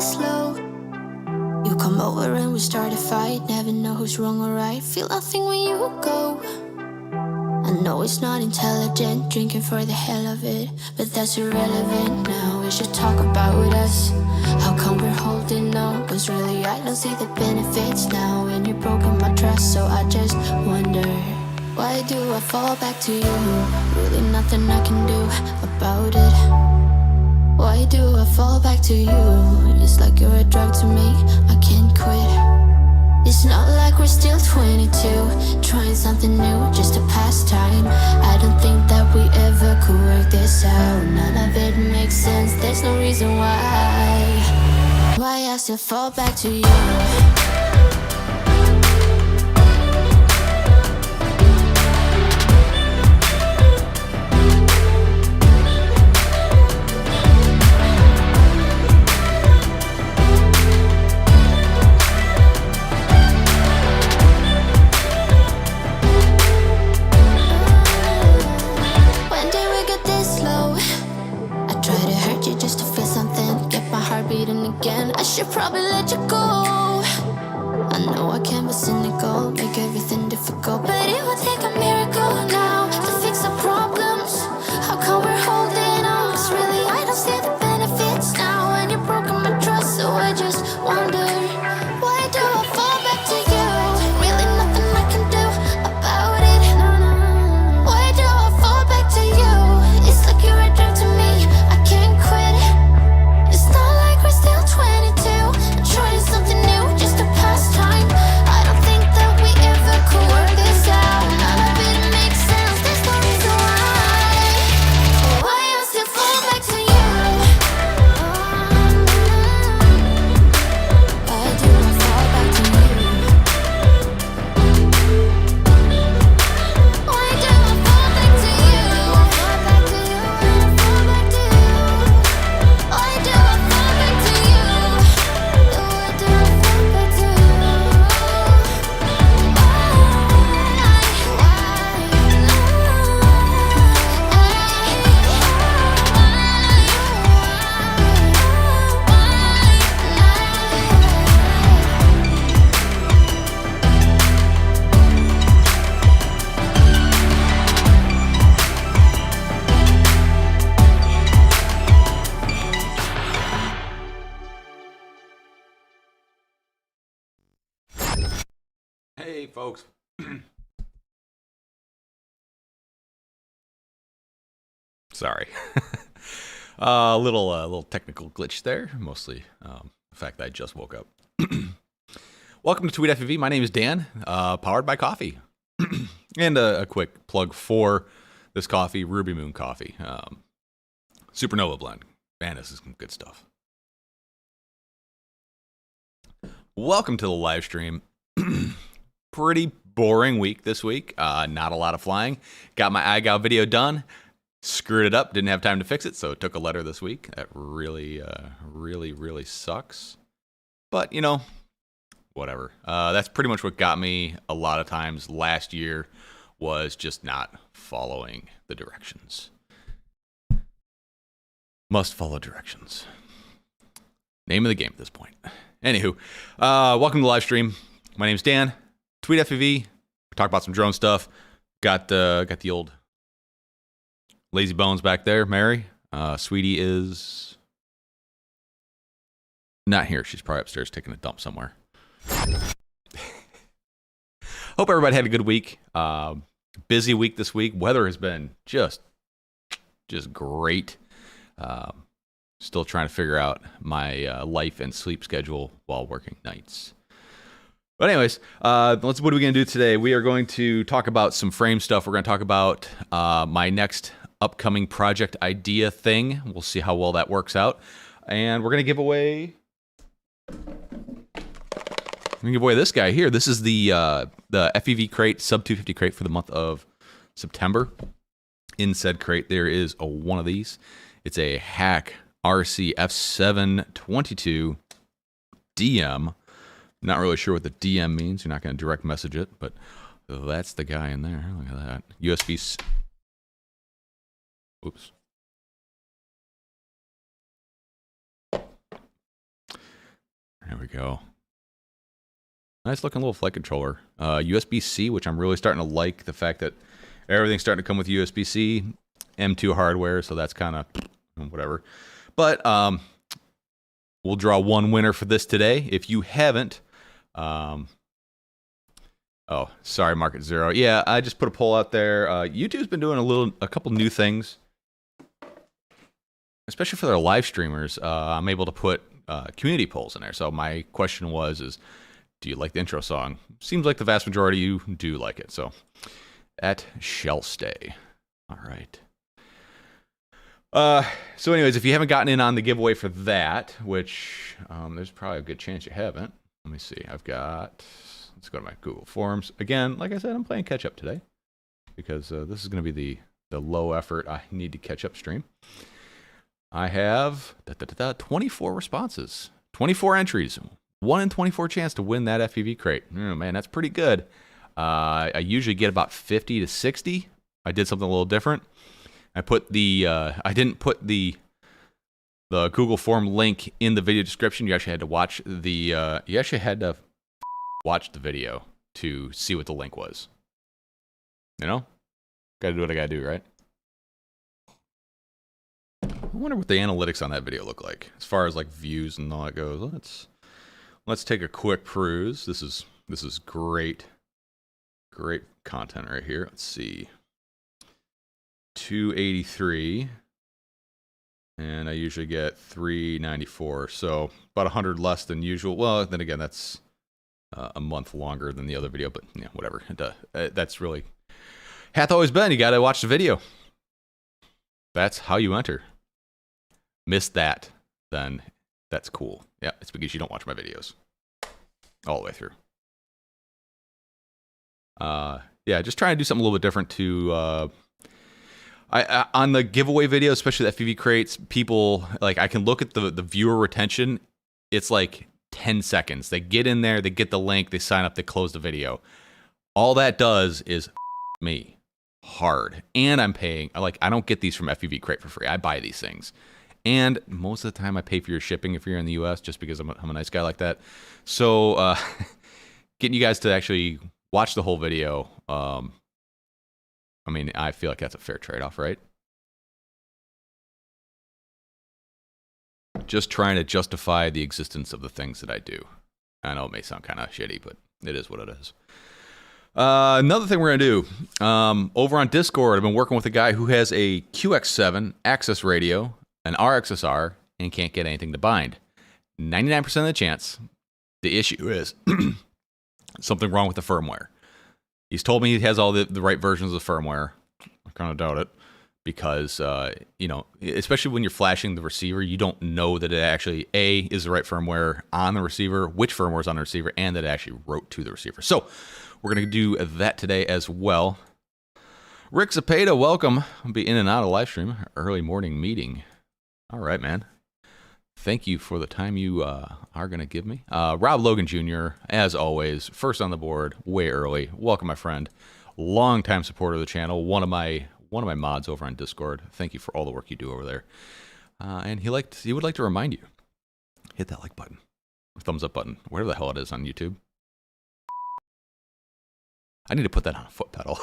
this low. You come over and we start a fight. Never know who's wrong or right. Feel nothing when you go. I know it's not intelligent, drinking for the hell of it, but that's irrelevant now. We should talk about us. How come we're holding on? Cause really I don't see the benefits now. When you've broken my trust, so I just wonder, why do I fall back to you? Really nothing I can do about it. Why do I fall back to you? It's like you're a drug to me, I can't quit. It's not like we're still 22, trying something new, just to pass time. I don't think that we ever could work this out. None of it makes sense, there's no reason why I still fall back to you. I should probably let you go. I know I can be cynical, make everything difficult, but it will take a miracle now to fix our problems. How come we're holding on? Cause really I don't see the benefits now. And you've broken my trust, so I just wonder, why do I fall back to you? Really nothing I can do about it. Why do I fall back to you? It's like you're a drug to me, I can't quit. It's not like we're still 22, trying something new just to pass time. I don't think that we ever could work this out. None of it makes sense, there's no reason why I still fall back to you. Why do I fall back to you? Why do I fall back to you? Fall back to you, fall back to you. Why do I fall back to you? Why do I fall back to you? Hey, folks. Sorry. A little technical glitch there, mostly the fact that I just woke up. Welcome to Tweet FPV. My name is Dan, powered by coffee. And a quick plug for this coffee, Ruby Moon Coffee. Supernova blend. Man, this is some good stuff. Welcome to the live stream. Pretty boring week this week. Not a lot of flying. Got my iGow video done. Screwed it up. Didn't have time to fix it, so it took a letter this week. That really sucks. But, you know, whatever. That's pretty much what got me a lot of times last year, was just not following the directions. Must follow directions. Name of the game at this point. Anywho, welcome to the live stream. My name's Dan. Tweet FPV. Talk about some drone stuff. Got the old lazy bones back there. Mary, Sweetie is not here. She's probably upstairs taking a dump somewhere. Hope everybody had a good week. Busy week this week. Weather has been just great. Still trying to figure out my life and sleep schedule while working nights. But anyways, what are we going to do today? We are going to talk about some frame stuff. We're going to talk about my next upcoming project idea thing. We'll see how well that works out. And we're going to give away this guy here. This is the FPV crate, sub 250 crate for the month of September. In said crate, there is one of these. It's a Hack RC F722 DM. Not really sure what the DM means. You're not going to direct message it, but that's the guy in there. Look at that. USB. Oops. There we go. Nice looking little flight controller. USB-C, which I'm really starting to like the fact that everything's starting to come with USB-C, M2 hardware, so that's kind of whatever. But we'll draw one winner for this today. If you haven't, oh, sorry, Market Zero. Yeah, I just put a poll out there. YouTube's been doing a couple new things, especially for their live streamers. I'm able to put community polls in there. So my question was, do you like the intro song? Seems like the vast majority of you do like it. So at shall stay. All right. So anyways, if you haven't gotten in on the giveaway for that, which there's probably a good chance you haven't. Let me see. Let's go to my Google Forms. Again, like I said, I'm playing catch up today because this is going to be the low effort I need to catch up stream. I have 24 responses, 24 entries, 1 in 24 chance to win that FPV crate. Oh, man, that's pretty good. I usually get about 50 to 60. I did something a little different. I didn't put the Google form link in the video description. You actually had to watch the video to see what the link was. You know? Gotta do what I gotta do, right? I wonder what the analytics on that video look like as far as like views and all that goes. Let's take a quick peruse. This is great content right here. Let's see. 283, and I usually get 394, so about 100 less than usual. Well, then again, that's a month longer than the other video, but yeah, whatever. That's really hath always been. You got to watch the video. That's how you enter. Missed that, then that's cool. Yeah, it's because you don't watch my videos all the way through. Yeah, just trying to do something a little bit different to. On the giveaway video, especially the FPV crates, people, like, I can look at the viewer retention. It's like 10 seconds. They get in there, they get the link, they sign up, they close the video. All that does is me hard. And I'm paying, like, I don't get these from FPV Crate for free. I buy these things. And most of the time I pay for your shipping if you're in the US, just because I'm a nice guy like that. So getting you guys to actually watch the whole video, I mean, I feel like that's a fair trade-off, right? Just trying to justify the existence of the things that I do. I know it may sound kind of shitty, but it is what it is. Another thing we're going to do, over on Discord, I've been working with a guy who has a QX7 access radio, an RXSR, and can't get anything to bind. 99% of the chance, the issue is something wrong with the firmware. He's told me he has all the right versions of the firmware. I kind of doubt it because, you know, especially when you're flashing the receiver, you don't know that it actually, A, is the right firmware on the receiver, which firmware is on the receiver, and that it actually wrote to the receiver. So we're going to do that today as well. Rick Zapata, welcome. I'll be in and out of live stream, early morning meeting. All right, man. Thank you for the time you are going to give me. Rob Logan Jr., as always, first on the board, way early. Welcome, my friend. Longtime supporter of the channel. One of my mods over on Discord. Thank you for all the work you do over there. And he would like to remind you, hit that like button, or thumbs up button, whatever the hell it is on YouTube. I need to put that on a foot pedal.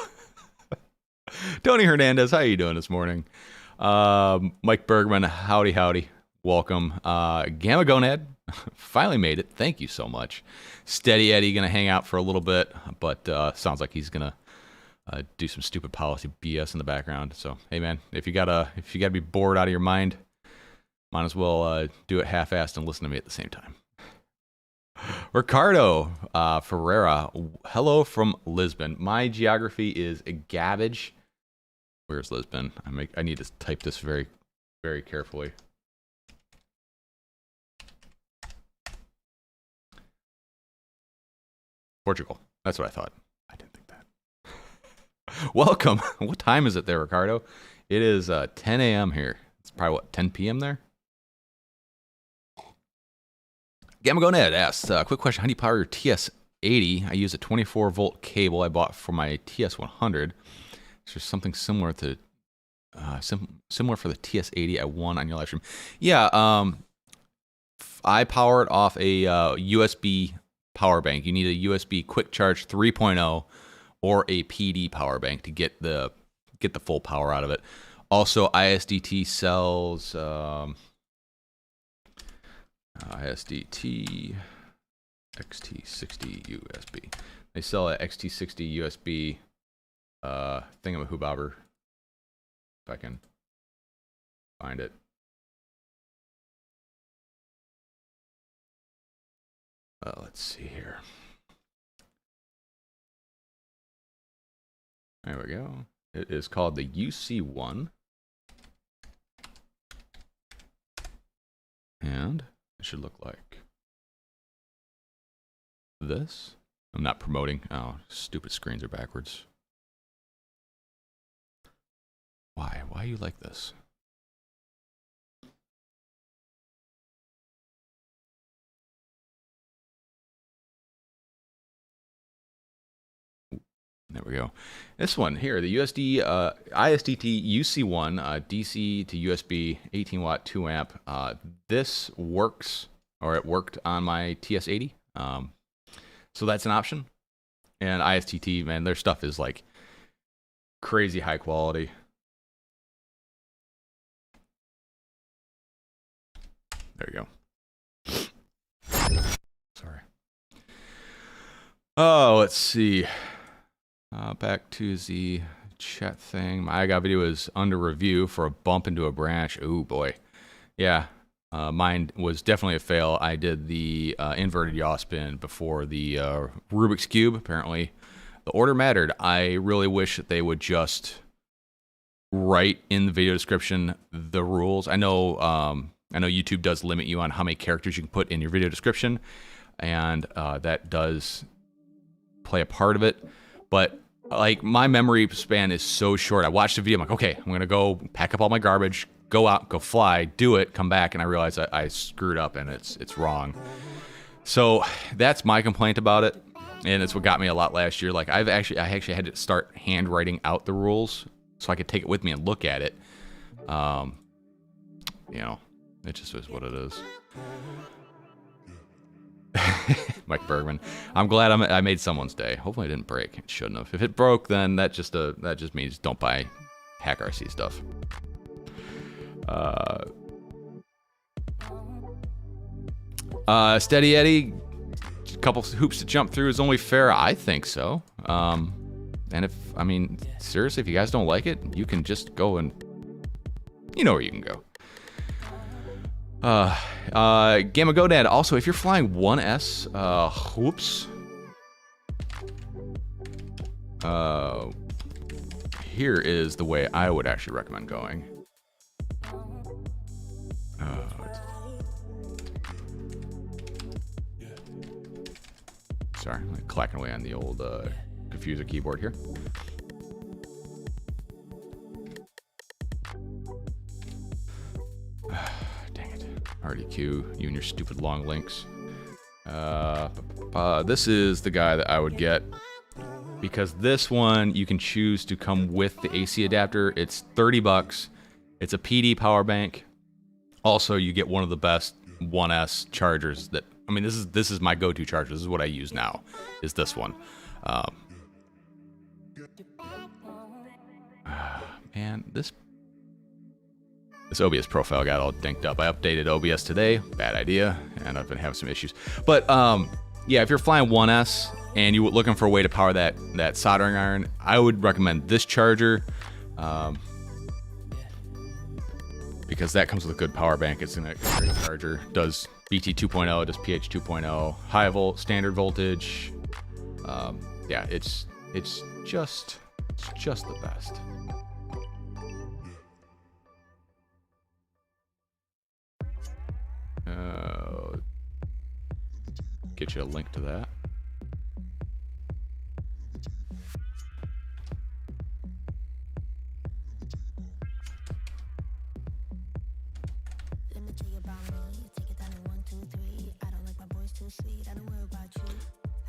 Tony Hernandez, how you doing this morning? Mike Bergman, howdy. Welcome. Gamma Gonad, finally made it. Thank you so much. Steady Eddie, gonna hang out for a little bit, but sounds like he's gonna do some stupid policy BS in the background. So hey, man, if you gotta be bored out of your mind, might as well do it half-assed and listen to me at the same time. Ricardo Ferreira, hello from Lisbon. My geography is garbage. Where's Lisbon? I need to type this very, very carefully. Portugal. That's what I thought. I didn't think that. Welcome. What time is it there, Ricardo? It is 10 a.m. here. It's probably, what, 10 p.m. there? Gamma Gonad asks, quick question. How do you power your TS80? I use a 24-volt cable I bought for my TS100. Is there something similar to similar for the TS80 I won on your live stream? Yeah, I power it off a USB power bank. You need a USB Quick Charge 3.0 or a PD power bank to get the full power out of it. Also, ISDT sells ISDT XT60 USB. They sell a XT60 USB thingamahoobbobber. If I can find it. Let's see here. There we go. It is called the UC1. And it should look like this. I'm not promoting. Oh, stupid screens are backwards. Why? Why you like this? There we go. This one here, the ISDT UC1 DC to USB 18 watt 2 amp. This works, or it worked on my TS80. So that's an option. And ISDT, man, their stuff is like crazy high quality. There you go. Sorry. Oh, let's see. Back to the chat thing. My iGot video is under review for a bump into a branch. Oh boy. Yeah. Mine was definitely a fail. I did the inverted yaw spin before the Rubik's Cube. Apparently, the order mattered. I really wish that they would just write in the video description the rules. I know YouTube does limit you on how many characters you can put in your video description, and that does play a part of it. But like, my memory span is so short. I watched the video, I'm like, okay, I'm gonna go pack up all my garbage, go out, go fly, do it, come back, and I realize I screwed up and it's wrong. So that's my complaint about it, and it's what got me a lot last year. Like, I actually had to start handwriting out the rules so I could take it with me and look at it. You know, it just is what it is. Mike Bergman. I'm glad I made someone's day. Hopefully it didn't break. It shouldn't have. If it broke, then that just means don't buy Hack RC stuff. Steady Eddie, a couple hoops to jump through is only fair. I think so. And seriously, if you guys don't like it, you can just go and, you know where you can go. Gamma Godad, also, if you're flying 1S, whoops. Here is the way I would actually recommend going. Sorry, I'm clacking away on the old diffuser keyboard here. RDQ, you and your stupid long links. This is the guy that I would get, because this one you can choose to come with the AC adapter. It's $30. It's a PD power bank. Also, you get one of the best 1S chargers that, I mean, this is my go-to charger. This is what I use now, is this one. Man, this OBS profile got all dinked up. I updated OBS today. Bad idea. And I've been having some issues. But yeah, if you're flying 1S and you're looking for a way to power that soldering iron, I would recommend this charger. Because that comes with a good power bank. It's a great charger. Does BT 2.0, does PH 2.0, high volt, standard voltage. Yeah, it's just the best. Get you a link to that. Let me tell you about me. Take it down in 1, 2, 3. I don't like my boys too sweet. I don't worry about you.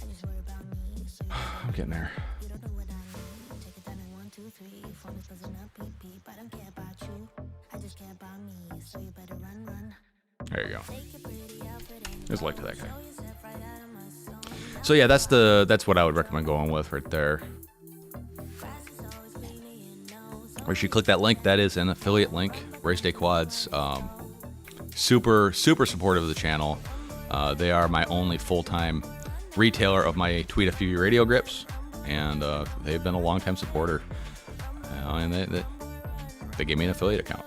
I just worry about me. So I'm getting there. you don't know what I mean. Take it down in 1, 2, 3. Phone is buzzing up, beep beep. I don't care about you. I just care about me. So you better run. There you go. There's a link to that guy. So yeah, that's what I would recommend going with right there. Or you should click that link. That is an affiliate link. Race Day Quads. Super supportive of the channel. They are my only full-time retailer of my Tweet FPV radio grips, and they've been a long-time supporter. And they gave me an affiliate account.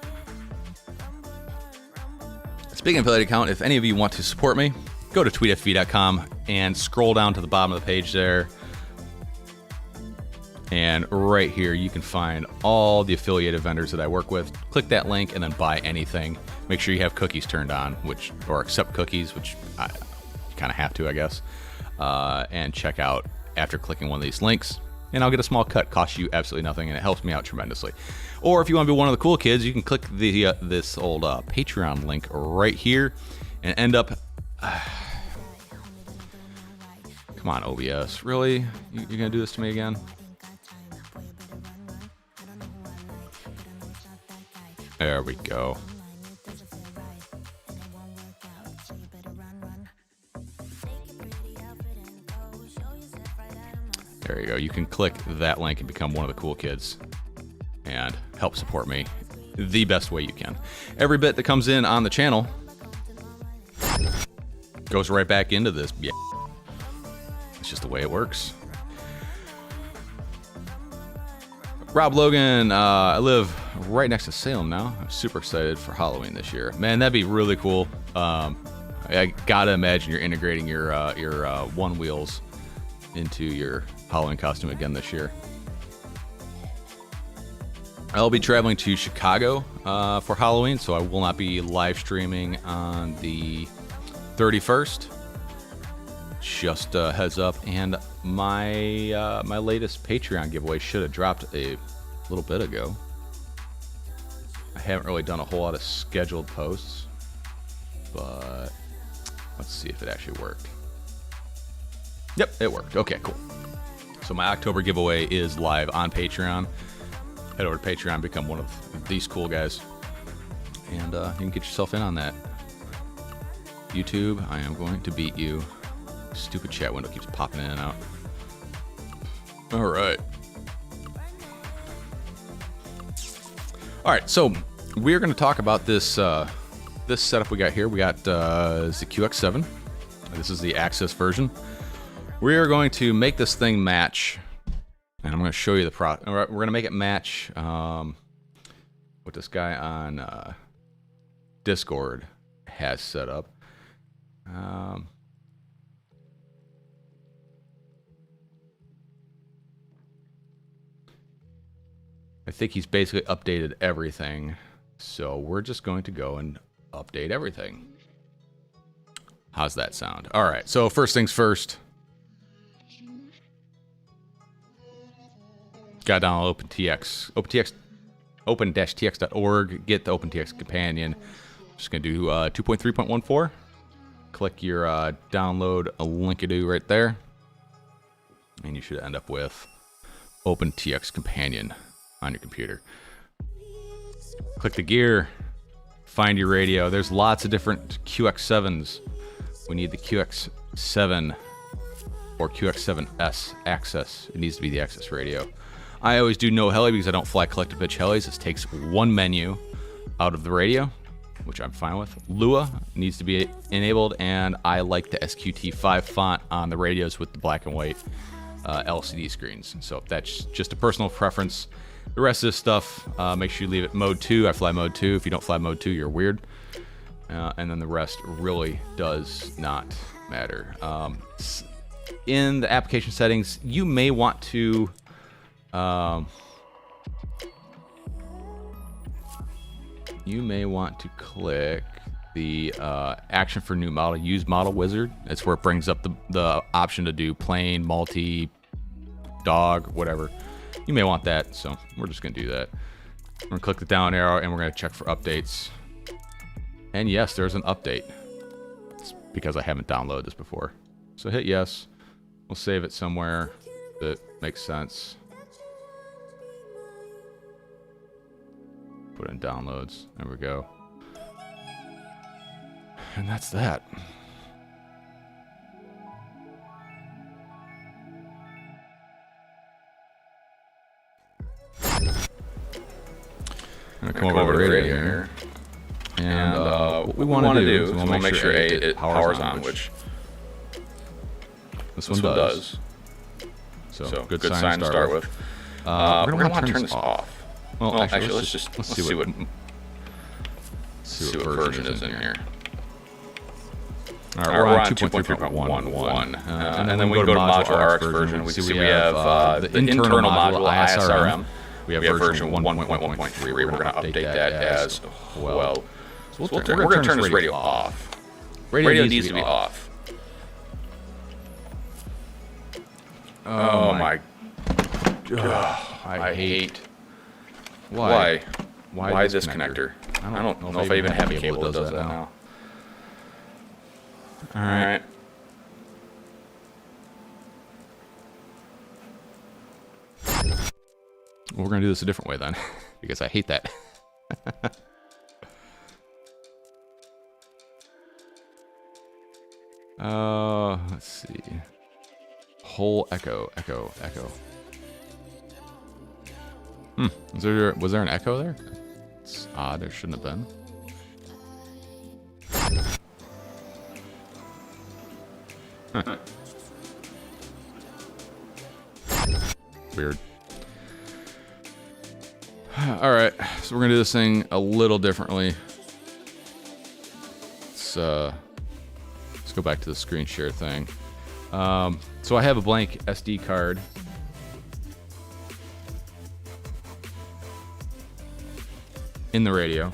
Speaking of affiliate account, if any of you want to support me, go to tweetfpv.com and scroll down to the bottom of the page there. And right here, you can find all the affiliated vendors that I work with. Click that link and then buy anything. Make sure you have cookies turned on, or accept cookies, which you kind of have to, I guess. And check out after clicking one of these links. And I'll get a small cut. Costs you absolutely nothing, and it helps me out tremendously. Or if you want to be one of the cool kids, you can click this old Patreon link right here and end up... Come on, OBS. Really? You're going to do this to me again? There we go. There you go. You can click that link and become one of the cool kids and help support me the best way you can. Every bit that comes in on the channel goes right back into this. Yeah. It's just the way it works. Rob Logan, I live right next to Salem now. I'm super excited for Halloween this year. Man, that'd be really cool. I gotta imagine you're integrating your one wheels into your Halloween costume again this year. I'll be traveling to Chicago for Halloween, so I will not be live streaming on the 31st. Just a heads up, and my my latest Patreon giveaway should have dropped a little bit ago. I haven't really done a whole lot of scheduled posts, but let's see if it actually worked. Yep, it worked. Okay, cool. So my October giveaway is live on Patreon. Head over to Patreon, become one of these cool guys, and you can get yourself in on that. YouTube, I am going to beat you. Stupid chat window keeps popping in and out. All right. All right, so we're going to talk about this this setup we got here. We got the QX7. This is the Access version. We are going to make this thing match, and I'm going to show you the We're going to make it match what this guy on Discord has set up. I think he's basically updated everything, so we're just going to go and update everything. How's that sound? All right, so first things first. Got down OpenTX, open-tx.org, get the OpenTX companion. Just gonna do 2.3.14. Click your download a linkadoo right there, and you should end up with OpenTX companion on your computer. Click the gear, find your radio. There's lots of different QX7s. We need the QX7 or QX7S Access. It needs to be the Access radio. I always do no heli because I don't fly collective pitch helis. This takes one menu out of the radio, which I'm fine with. Lua needs to be enabled, and I like the SQT5 font on the radios with the black and white LCD screens. So that's just a personal preference. The rest of this stuff, make sure you leave it mode 2. I fly mode 2. If you don't fly mode 2, you're weird. And then the rest really does not matter. In the application settings, you may want to click the action for new model, use model wizard. That's where it brings up the option to do plane, multi, dog, whatever. You may want that, so we're just gonna do that. We're gonna click the down arrow and we're gonna check for updates. And yes, there's an update. It's because I haven't downloaded this before. So hit yes. We'll save it somewhere that makes sense. Put in downloads. There we go. And that's that. I'm going to come over to the radio here. And what we want to do is we'll make sure it powers on, which this one does. So good sign to start with. We're going to want to turn this off. Well, actually, let's see what version is in here. All right, we're on 2.3.11. And then we go to Module ARC version. We see we have the internal module ISRM. We have version 1.1.3. We're going to update that as well. So we're going to turn this radio off. Radio needs to be off. Oh my God. I hate. Why this connector? I don't know if I even have a cable that does that now. All right. We're going to do this a different way then, because I hate that. Let's see. Whole echo. Was there an echo there? It's odd. There shouldn't have been. Huh. Weird. All right, so we're gonna do this thing a little differently. Let's go back to the screen share thing. So I have a blank SD card. In the radio.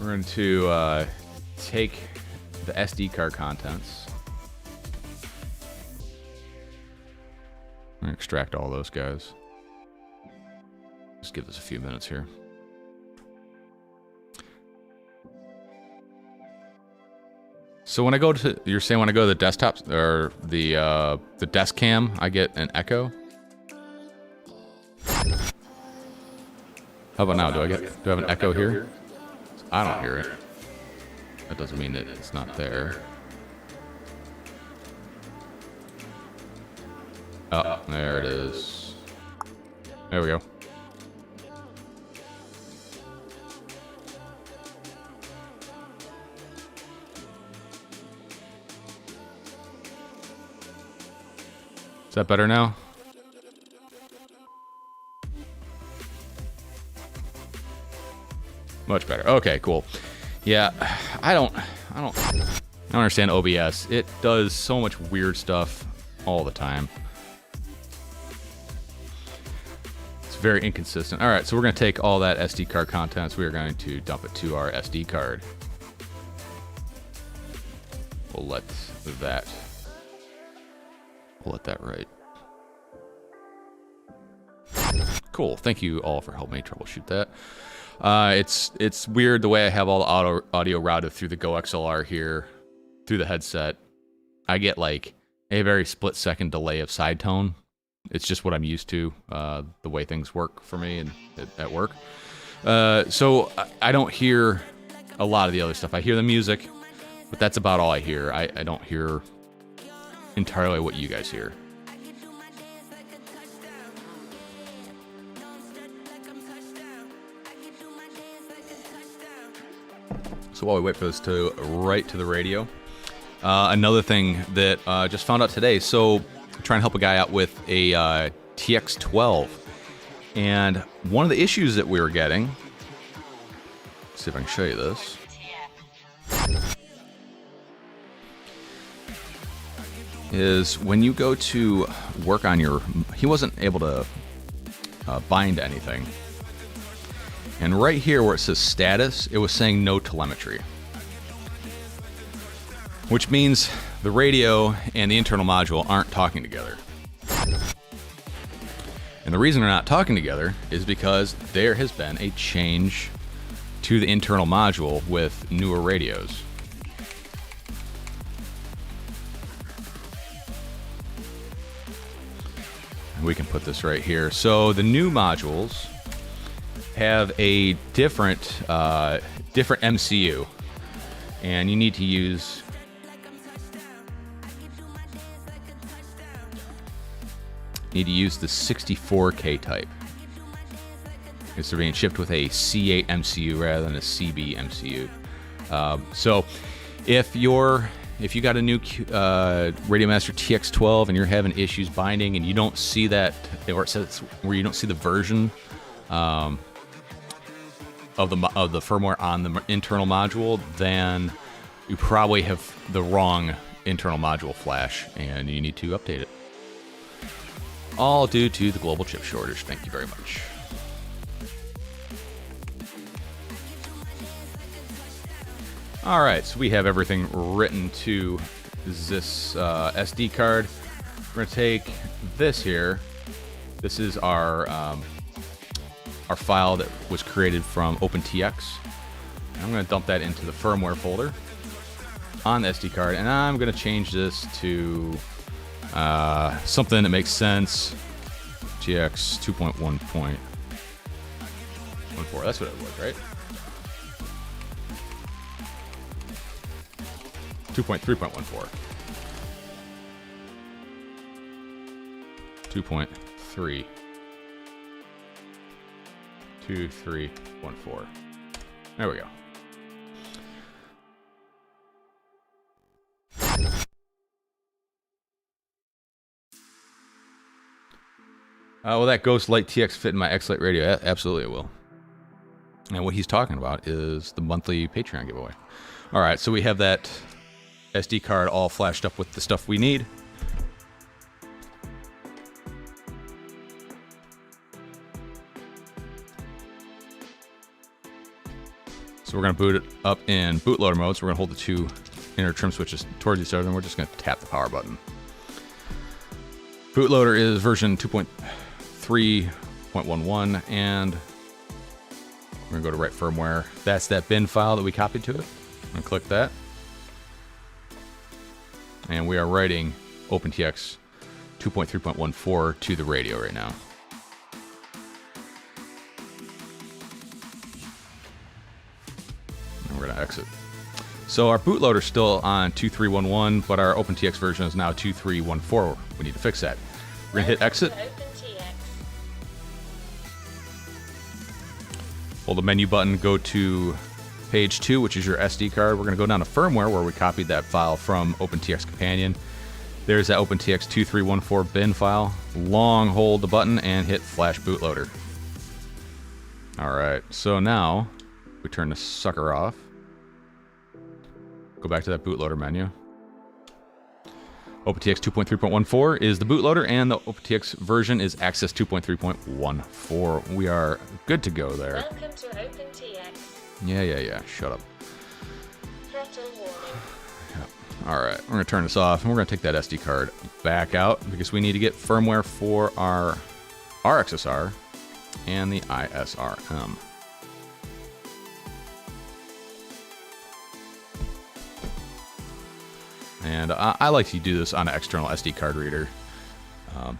We're going to take the SD card contents. I'm going to extract all those guys. Just give this a few minutes here. So when I go to, you're saying when I go to the desktop or the desk cam, I get an echo. How about now? Do I have an echo here? I don't hear it. That doesn't mean that it's not there. Oh, there it is. There we go. Is that better now? Much better. Okay, cool. Yeah, I don't understand OBS. It does so much weird stuff all the time. It's very inconsistent. All right, so we're going to take all that SD card contents. We are going to dump it to our SD card. We'll let that right. Cool. Thank you all for helping me troubleshoot that. It's weird the way I have all the audio routed through the Go XLR here, through the headset. I get like a very split-second delay of side tone. It's just what I'm used to, the way things work for me and at work. So I don't hear a lot of the other stuff. I hear the music, but that's about all I hear. I don't hear entirely what you guys hear. So while we wait for this to write to the radio, another thing that just found out today. So I'm trying to help a guy out with a TX12, and one of the issues that we were getting. Let's see if I can show you this. Is when you go to work on your, he wasn't able to bind anything. And right here where it says status, it was saying no telemetry. Which means the radio and the internal module aren't talking together. And the reason they're not talking together is because there has been a change to the internal module with newer radios. we can put this right here. So the new modules have a different MCU, and you need to use the 64K type. Because they're being shipped with a C8 MCU rather than a CB MCU. So if you got a new Radiomaster TX12 and you're having issues binding and you don't see that, or it says where you don't see the version of the firmware on the internal module, then you probably have the wrong internal module flash and you need to update it. All due to the global chip shortage. Thank you very much. All right, so we have everything written to this SD card. We're gonna take this here. This is our file that was created from OpenTX. I'm gonna dump that into the firmware folder on the SD card, and I'm gonna change this to something that makes sense. TX 2.1.14. That's what it was, right? 2.3.14. 2.3. 2314. There we go. Will that Ghost Light TX fit in my X-Lite radio? Absolutely it will. And what he's talking about is the monthly Patreon giveaway. All right, so we have that SD card all flashed up with the stuff we need. So we're going to boot it up in bootloader mode. So we're going to hold the two inner trim switches towards each other, and we're just going to tap the power button. Bootloader is version 2.3.11, and we're going to go to write firmware. That's that bin file that we copied to it. I'm going to click that. And we are writing OpenTX 2.3.14 to the radio right now. And we're going to exit. So our bootloader is still on 2311, but our OpenTX version is now 2314. We need to fix that. We're going to hit exit. Hold the menu button, go to page 2, which is your SD card. We're going to go down to firmware where we copied that file from OpenTX Companion. There's that OpenTX 2314 bin file. Long hold the button and hit flash bootloader. All right, so now we turn the sucker off. Go back to that bootloader menu. OpenTX 2.3.14 is the bootloader, and the OpenTX version is Access 2.3.14. We are good to go there. Welcome to OpenTX. Yeah. Shut up. Throttle warning. Yep. All right, we're going to turn this off, and we're going to take that SD card back out because we need to get firmware for our RXSR and the ISRM. And I like to do this on an external SD card reader,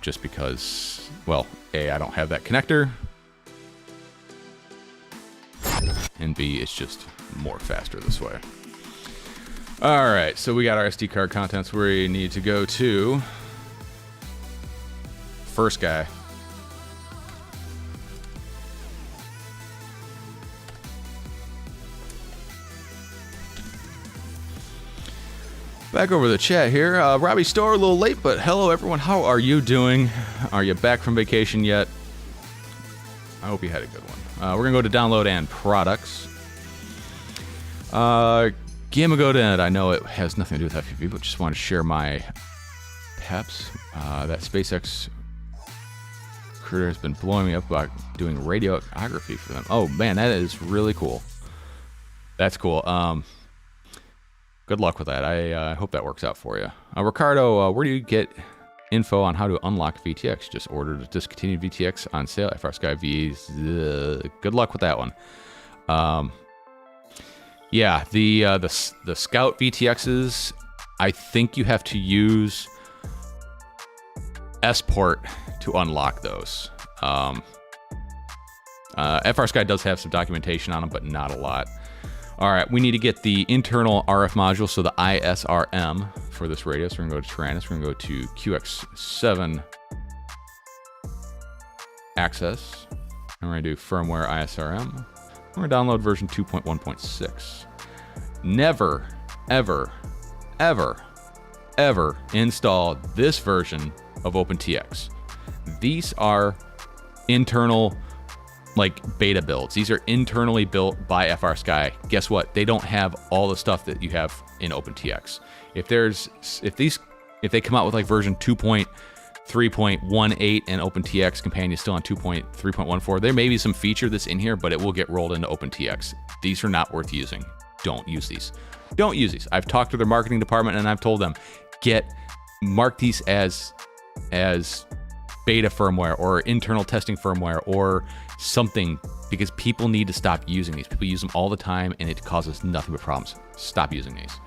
just because, well, A, I don't have that connector, and B, it's just more faster this way. All right, so we got our SD card contents. We need to go to Frsky. Back over the chat here. Robbie Store, a little late, but hello everyone. How are you doing? Are you back from vacation yet? I hope you had a good one. We're going to go to download and products. Gamagoda, I know it has nothing to do with FPV, but just want to share my peps. That SpaceX recruiter has been blowing me up about doing radiography for them. Oh man, that is really cool. That's cool. Good luck with that. I hope that works out for you. Ricardo, where do you get info on how to unlock VTX? Just ordered a discontinued VTX on sale at Frsky V's. Good luck with that one. Yeah, the Scout VTXs, I think you have to use S-Port to unlock those. Frsky does have some documentation on them, but not a lot. All right, we need to get the internal RF module, so the ISRM for this radio. So we're gonna go to Tyrannus, we're gonna go to QX7 access, and we're gonna do firmware ISRM. We're gonna download version 2.1.6. Never, ever, ever, ever install this version of OpenTX. These are internal, like, beta builds. These are internally built by Frsky. Guess what? They don't have all the stuff that you have in OpenTX. If they come out with like version 2.3.18 and OpenTX companion is still on 2.3.14, there may be some feature that's in here, but it will get rolled into OpenTX. These are not worth using. Don't use these. Don't use these. I've talked to their marketing department and I've told them, mark these as beta firmware or internal testing firmware or something, because people need to stop using these. People use them all the time and it causes nothing but problems. Stop using these.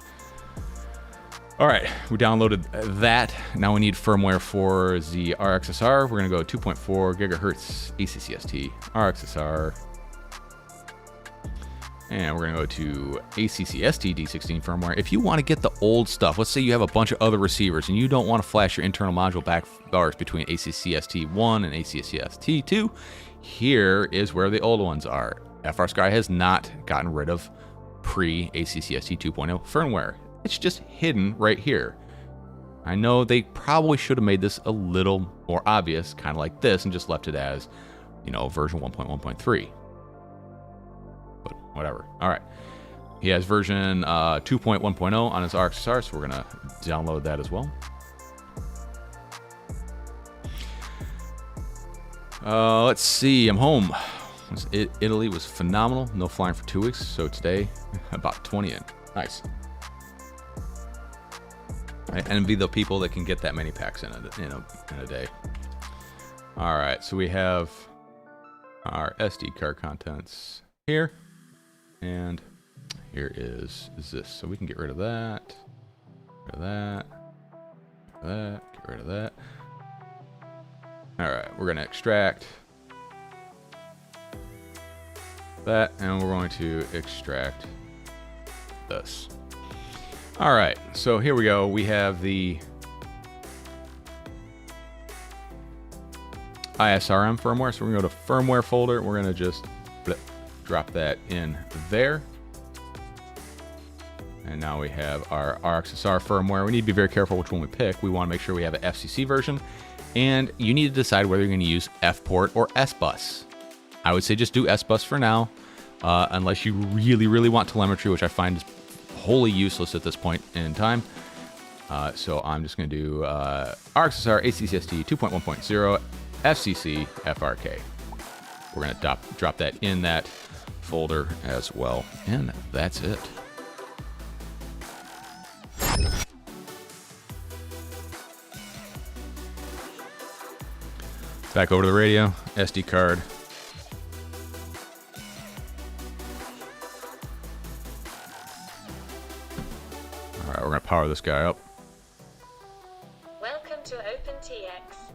All right, we downloaded that. Now we need firmware for the RXSR. We're gonna go 2.4 gigahertz ACCST RXSR. And we're gonna go to ACCST D16 firmware. If you wanna get the old stuff, let's say you have a bunch of other receivers and you don't wanna flash your internal module back bars between ACCST1 and ACCST2, here is where the old ones are. Frsky has not gotten rid of pre-ACCST 2.0 firmware. It's just hidden right here. I know they probably should have made this a little more obvious, kind of like this, and just left it as, version 1.1.3. But whatever. All right. He has version 2.1.0 on his RXSR, so we're going to download that as well. Let's see. I'm home. Italy was phenomenal. No flying for 2 weeks, so today about 20 in. Nice. I envy the people that can get that many packs in a day. All right, so we have our SD card contents here, and here is this. So we can get rid of that, get rid of that, get rid of that. All right, we're gonna extract that, and we're going to extract this. All right, so here we go. We have the ISRM firmware. So we're gonna go to firmware folder. We're gonna just drop that in there. And now we have our RXSR firmware. We need to be very careful which one we pick. We wanna make sure we have an FCC version. And you need to decide whether you're gonna use F-port or S-bus. I would say just do S-bus for now, unless you really, really want telemetry, which I find is wholly useless at this point in time. So I'm just going to do RXSR ACCST 2.1.0 FCC FRK. We're going to drop that in that folder as well. And that's it. Back over to the radio, SD card. All right, we're gonna power this guy up. Welcome to OpenTX.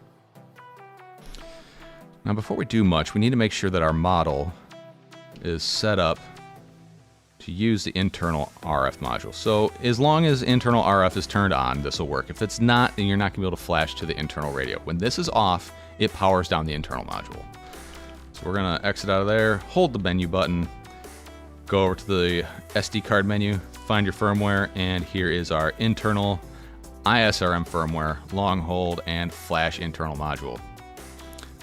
Now, before we do much, we need to make sure that our model is set up to use the internal RF module. So as long as internal RF is turned on, this will work. If it's not, then you're not gonna be able to flash to the internal radio. When this is off, it powers down the internal module. So we're gonna exit out of there, hold the menu button, go over to the SD card menu, find your firmware, and here is our internal ISRM firmware, long hold, and flash internal module.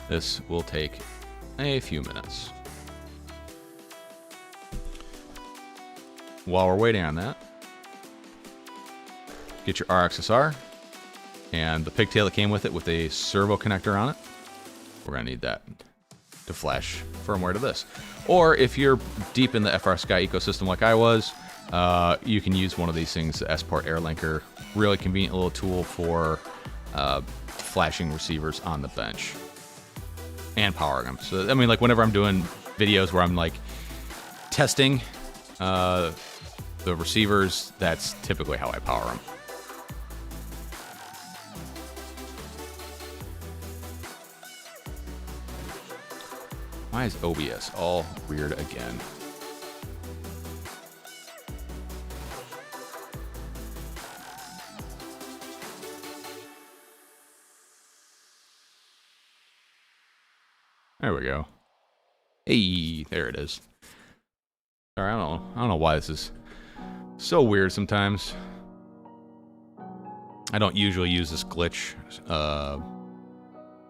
This will take a few minutes. While we're waiting on that, get your RXSR and the pigtail that came with it with a servo connector on it. We're gonna need that to flash firmware to this. Or if you're deep in the Frsky ecosystem like I was, you can use one of these things, the S-port Air Linker. Really convenient little tool for flashing receivers on the bench and powering them. So, I mean, like whenever I'm doing videos where I'm like testing the receivers, that's typically how I power them. Why is OBS all weird again? There we go. Hey, there it is. Sorry, I don't know why this is so weird sometimes. I don't usually use this glitch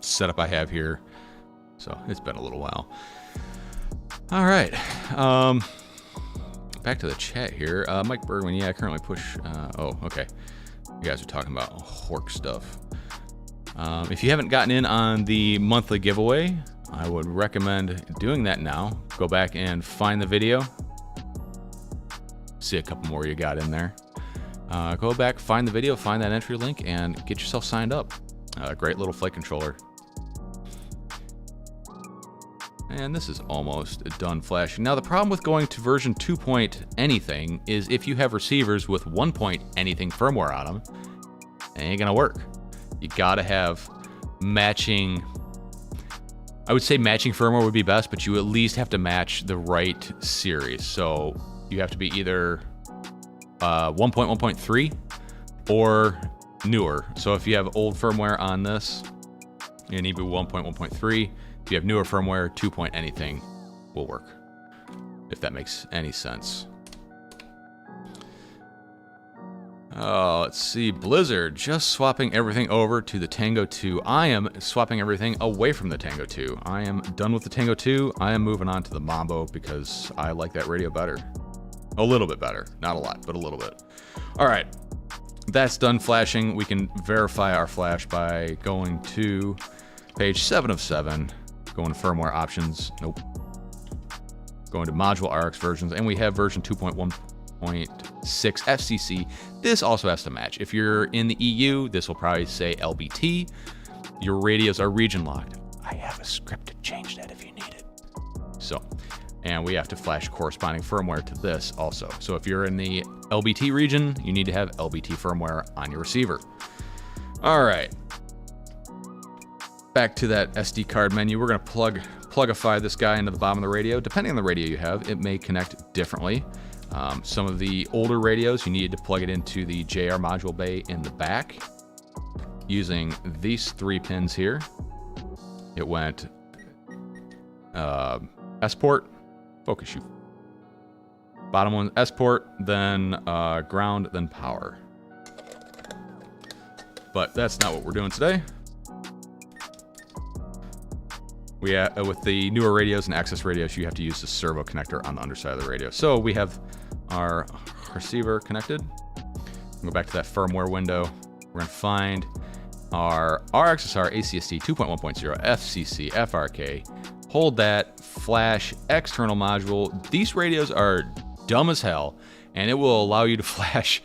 setup I have here, so it's been a little while. All right, back to the chat here. Mike Bergman, yeah, I currently push. Oh, okay. You guys are talking about Hork stuff. If you haven't gotten in on the monthly giveaway, I would recommend doing that now. Go back and find the video. See a couple more you got in there. Go back, find the video, find that entry link, and get yourself signed up. Great little flight controller. And this is almost done flashing. Now the problem with going to version 2 point anything is if you have receivers with 1 point anything firmware on them, it ain't gonna work. You gotta have matching. I would say matching firmware would be best, but you at least have to match the right series. So you have to be either 1.1.3 or newer. So if you have old firmware on this, you need to be 1.1.3. If you have newer firmware, 2 point anything will work, if that makes any sense. Oh, let's see. Blizzard, just swapping everything over to the Tango 2. I am swapping everything away from the Tango 2. I am done with the Tango 2. I am moving on to the Mambo because I like that radio better. A little bit better. Not a lot, but a little bit. All right. That's done flashing. We can verify our flash by going to page 7 of 7. Going to firmware options. Nope. Going to module ARCs versions. And we have version 2.1.6 FCC. This also has to match. If you're in the EU, this will probably say LBT. Your radios are region locked. I have a script to change that if you need it. So, and we have to flash corresponding firmware to this also. So if you're in the LBT region, you need to have LBT firmware on your receiver. All right. Back to that SD card menu. We're going to plugify this guy into the bottom of the radio. Depending on the radio you have, it may connect differently. Some of the older radios, you needed to plug it into the JR module bay in the back using these 3 pins here. It went S port, focus you. Bottom one S port, then ground, then power. But that's not what we're doing today. We with the newer radios and access radios, you have to use the servo connector on the underside of the radio. So we have our receiver connected. Go back to that firmware window. We're gonna find our RXSR ACST 2.1.0 FCC FRK. Hold that, flash external module. These radios are dumb as hell, and it will allow you to flash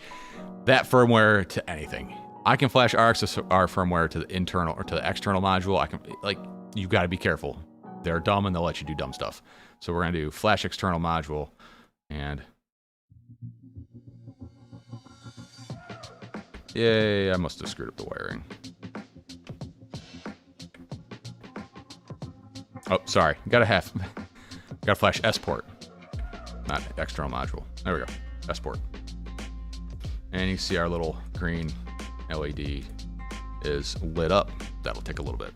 that firmware to anything. I can flash RXSR firmware to the internal or to the external module. I can, like, you got to be careful. They're dumb and they'll let you do dumb stuff. So we're going to do flash external module and yay, I must have screwed up the wiring. Oh, sorry. Gotta flash S port, not external module. There we go. S port. And you can see our little green LED is lit up. That'll take a little bit.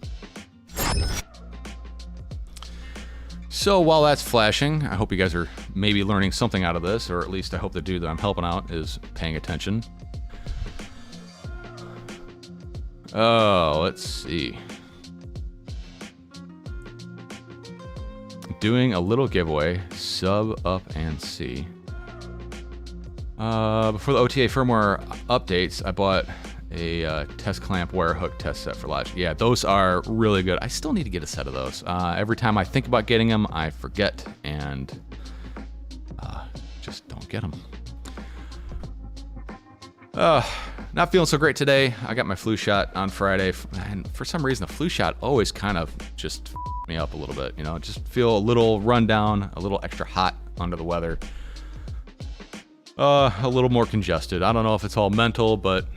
So while that's flashing, I hope you guys are maybe learning something out of this, or at least I hope the dude that I'm helping out is paying attention. Oh, let's see. Doing a little giveaway, sub up and see. Before the OTA firmware updates, I bought a test clamp wire hook test set for Logic. Yeah, those are really good. I still need to get a set of those. Every time I think about getting them, I forget and just don't get them. Not feeling so great today. I got my flu shot on Friday, and for some reason the flu shot always kind of just me up a little bit. You know, just feel a little run down, a little extra hot under the weather. A little more congested. I don't know if it's all mental, but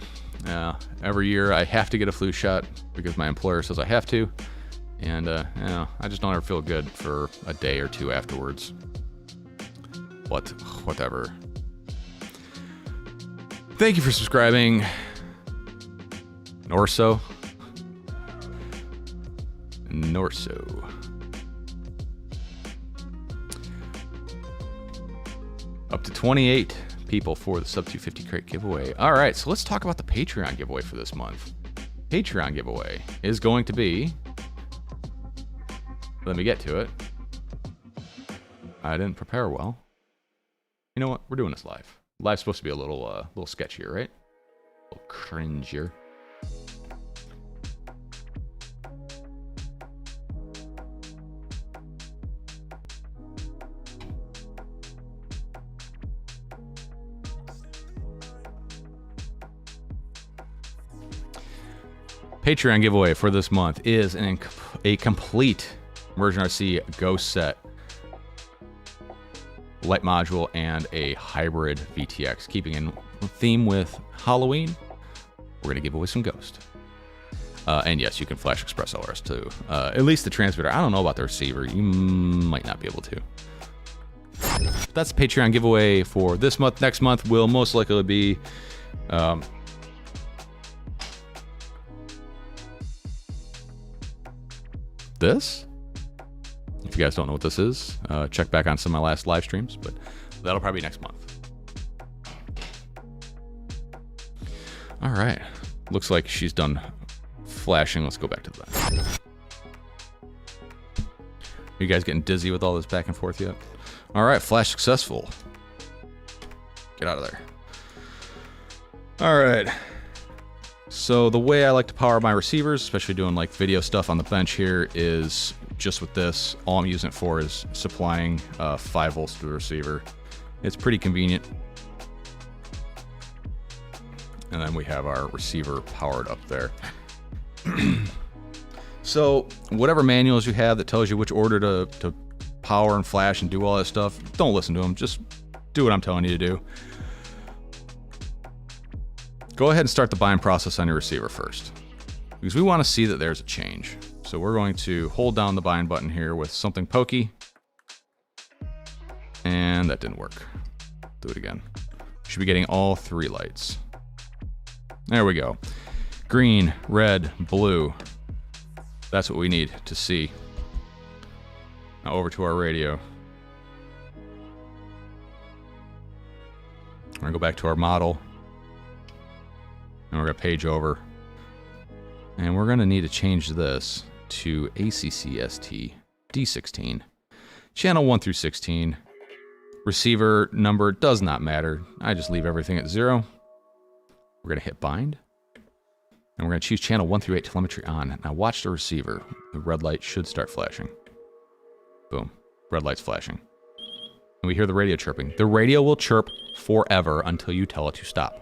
every year I have to get a flu shot because my employer says I have to. And you know, I just don't ever feel good for a day or two afterwards. Whatever. Thank you for subscribing. Norso. Up to 28 people for the sub 250 crate giveaway. All right, so let's talk about the Patreon giveaway for this month. Patreon giveaway is going to be, let me get to it. I didn't prepare well. You know what? We're doing this live. Live's supposed to be a little sketchier, right? A little cringier. Patreon giveaway for this month is a complete Immersion RC Ghost set, light module, and a hybrid VTX. Keeping in theme with Halloween, we're going to give away some Ghost. And yes, you can flash Express LRS too. At least the transmitter. I don't know about the receiver. You might not be able to. That's the Patreon giveaway for this month. Next month will most likely be... this. If you guys don't know what this is, check back on some of my last live streams, but that'll probably be next month. All right. Looks like she's done flashing. Let's go back to that. Are you guys getting dizzy with all this back and forth yet? All right, flash successful. Get out of there. All right. So the way I like to power my receivers, especially doing like video stuff on the bench here, is just with this. All I'm using it for is supplying 5 volts to the receiver. It's pretty convenient. And then we have our receiver powered up there. So whatever manuals you have that tells you which order to power and flash and do all that stuff, don't listen to them. Just do what I'm telling you to do. Go ahead and start the bind process on your receiver first, because we want to see that there's a change. So we're going to hold down the bind button here with something pokey. And that didn't work. Do it again. Should be getting all 3 lights. There we go. Green, red, blue. That's what we need to see. Now over to our radio. We're going to go back to our model. And we're going to page over. And we're going to need to change this to ACCST D16. Channel 1 through 16. Receiver number does not matter. I just leave everything at 0. We're going to hit bind. And we're going to choose channel 1 through 8 telemetry on. Now watch the receiver. The red light should start flashing. Boom. Red light's flashing. And we hear the radio chirping. The radio will chirp forever until you tell it to stop.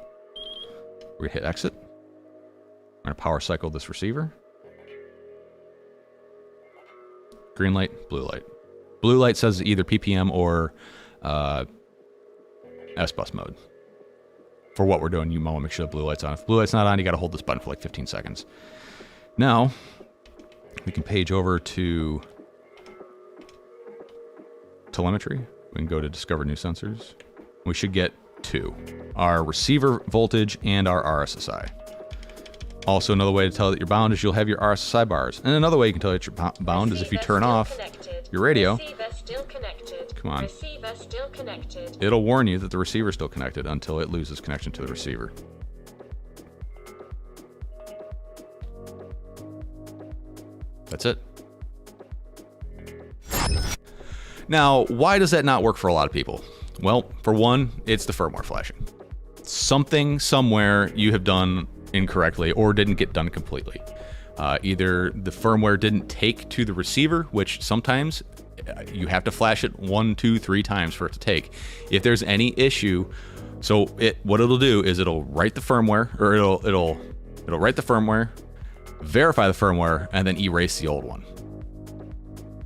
We're going to hit exit. We're going to power cycle this receiver. Green light, blue light. Blue light says either PPM or S-bus mode. For what we're doing, you want to make sure the blue light's on. If blue light's not on, you got to hold this button for like 15 seconds. Now, we can page over to telemetry. We can go to discover new sensors. We should get 2. Our receiver voltage and our RSSI. Also, another way to tell that you're bound is you'll have your RSSI bars. And another way you can tell that you're bound is if you turn off your radio. Come on. It'll warn you that the receiver's still connected until it loses connection to the receiver. That's it. Now, why does that not work for a lot of people? Well, for one, it's the firmware flashing. Something somewhere you have done incorrectly or didn't get done completely. Either the firmware didn't take to the receiver, which sometimes you have to flash it 1, 2, 3 times for it to take. If there's any issue, so what it'll do is it'll write the firmware, or it'll write the firmware, verify the firmware, and then erase the old one,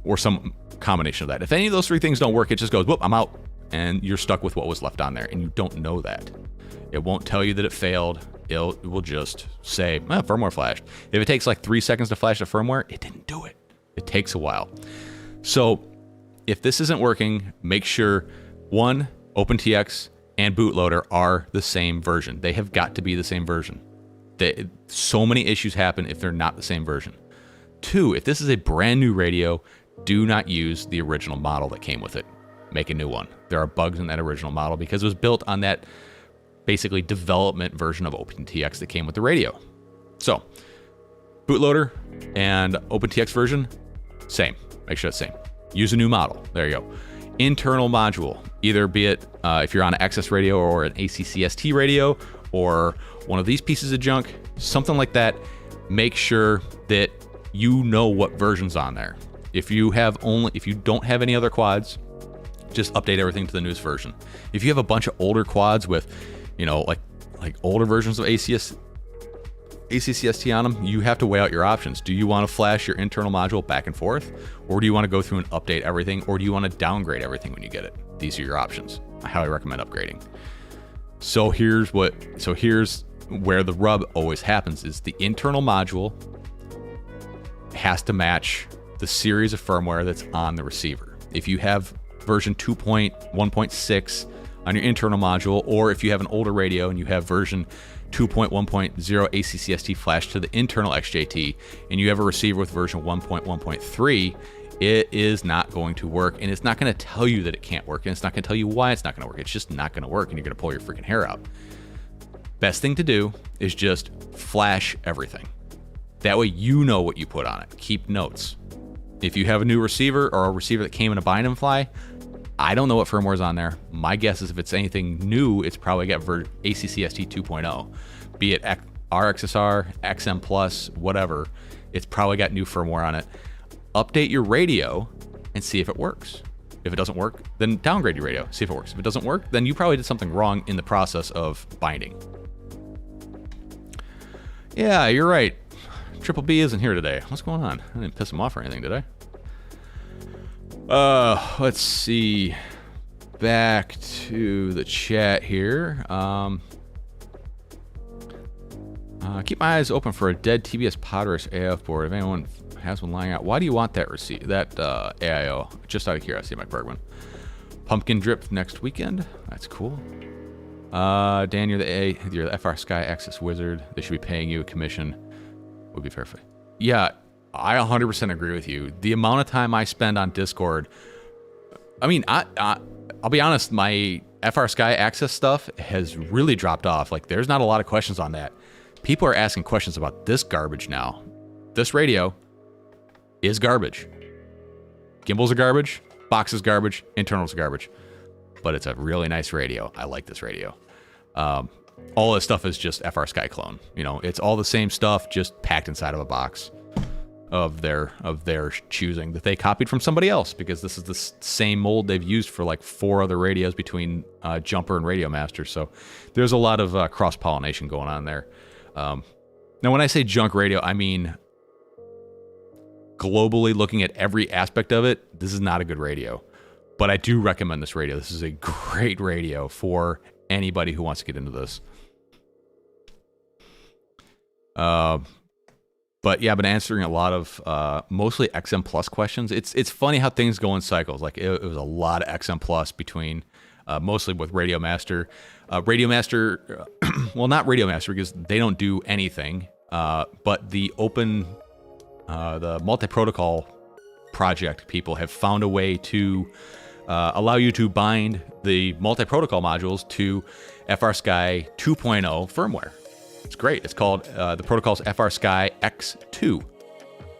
or some combination of that. If any of those 3 things don't work, it just goes, whoop, I'm out, and you're stuck with what was left on there, and you don't know that. It won't tell you that it failed. It will just say, firmware flashed. If it takes like 3 seconds to flash the firmware, it didn't do it. It takes a while. So if this isn't working, make sure, one, OpenTX and bootloader are the same version. They have got to be the same version. So many issues happen if they're not the same version. Two, if this is a brand new radio, do not use the original model that came with it. Make a new one. There are bugs in that original model because it was built on that basically development version of OpenTX that came with the radio. So bootloader and OpenTX version, same. Make sure it's same. Use a new model. There you go. Internal module, either be it if you're on an access radio or an ACCST radio or one of these pieces of junk, something like that. Make sure that you know what version's on there. If you don't have any other quads, just update everything to the newest version. If you have a bunch of older quads with, like older versions of ACCST on them, you have to weigh out your options. Do you want to flash your internal module back and forth, or do you want to go through and update everything, or do you want to downgrade everything when you get it? These are your options. I highly recommend upgrading. So here's where the rub always happens: is the internal module has to match the series of firmware that's on the receiver. If you have version 2.1.6 on your internal module, or if you have an older radio and you have version 2.1.0 ACCST flashed to the internal XJT, and you have a receiver with version 1.1.3, it is not going to work, and it's not going to tell you that it can't work, and it's not going to tell you why it's not going to work. It's just not going to work, and you're going to pull your freaking hair out. Best thing to do is just flash everything. That way you know what you put on it. Keep notes. If you have a new receiver or a receiver that came in a bind and fly, I don't know what firmware's on there. My guess is if it's anything new, it's probably got ACCST 2.0. Be it RXSR, XM Plus, whatever. It's probably got new firmware on it. Update your radio and see if it works. If it doesn't work, then downgrade your radio. See if it works. If it doesn't work, then you probably did something wrong in the process of binding. Yeah, you're right. Triple B isn't here today. What's going on? I didn't piss him off or anything, did I? Let's see. Back to the chat here. Keep my eyes open for a dead TBS Podrus AF board. If anyone has one lying out, why do you want that AIO? Just out of curiosity, Mike Bergman. Pumpkin drip next weekend. That's cool. Dan, you're the Frsky Access Wizard. They should be paying you a commission. Would be fair. Yeah, I 100% agree with you. The amount of time I spend on Discord, I mean, I'll be honest, my Frsky Access stuff has really dropped off. Like, there's not a lot of questions on that. People are asking questions about this garbage now. This radio is garbage. Gimbals are garbage, box is garbage, internals are garbage. But it's a really nice radio. I like this radio. All this stuff is just Frsky clone. It's all the same stuff, just packed inside of a box of their choosing that they copied from somebody else, because this is the same mold they've used for like 4 other radios between Jumper and Radio Master. So there's a lot of cross-pollination going on there. Now, when I say junk radio, I mean globally looking at every aspect of it, this is not a good radio. But I do recommend this radio. This is a great radio for anybody who wants to get into this. But yeah, I've been answering a lot of mostly XM Plus questions. It's funny how things go in cycles. Like it was a lot of XM Plus between mostly with Radio Master. Radio Master, well, not Radio Master because they don't do anything. But the multi-protocol project people have found a way to allow you to bind the multi-protocol modules to Frsky 2.0 firmware. It's great. It's called, the protocol's Frsky X2.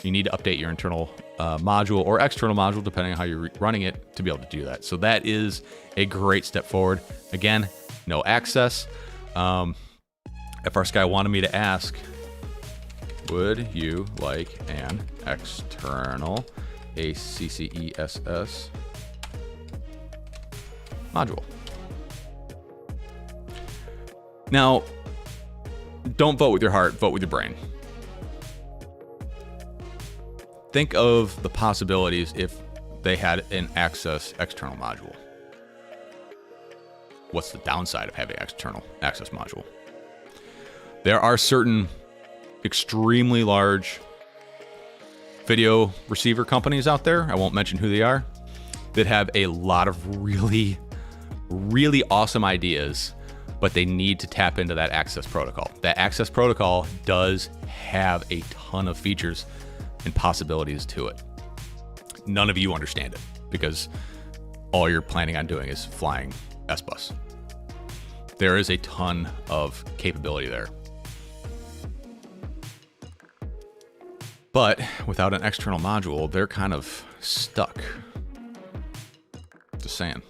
You need to update your internal module or external module, depending on how you're running it, to be able to do that. So that is a great step forward. Again, no access. Frsky wanted me to ask, would you like an external ACCESS module? Now, don't vote with your heart, vote with your brain. Think of the possibilities if they had an access external module. What's the downside of having external access module? There are certain extremely large video receiver companies out there, I won't mention who they are, that have a lot of really, really awesome ideas, but they need to tap into that access protocol. That access protocol does have a ton of features and possibilities to it. None of you understand it because all you're planning on doing is flying S-Bus. There is a ton of capability there. But without an external module, they're kind of stuck. Just saying.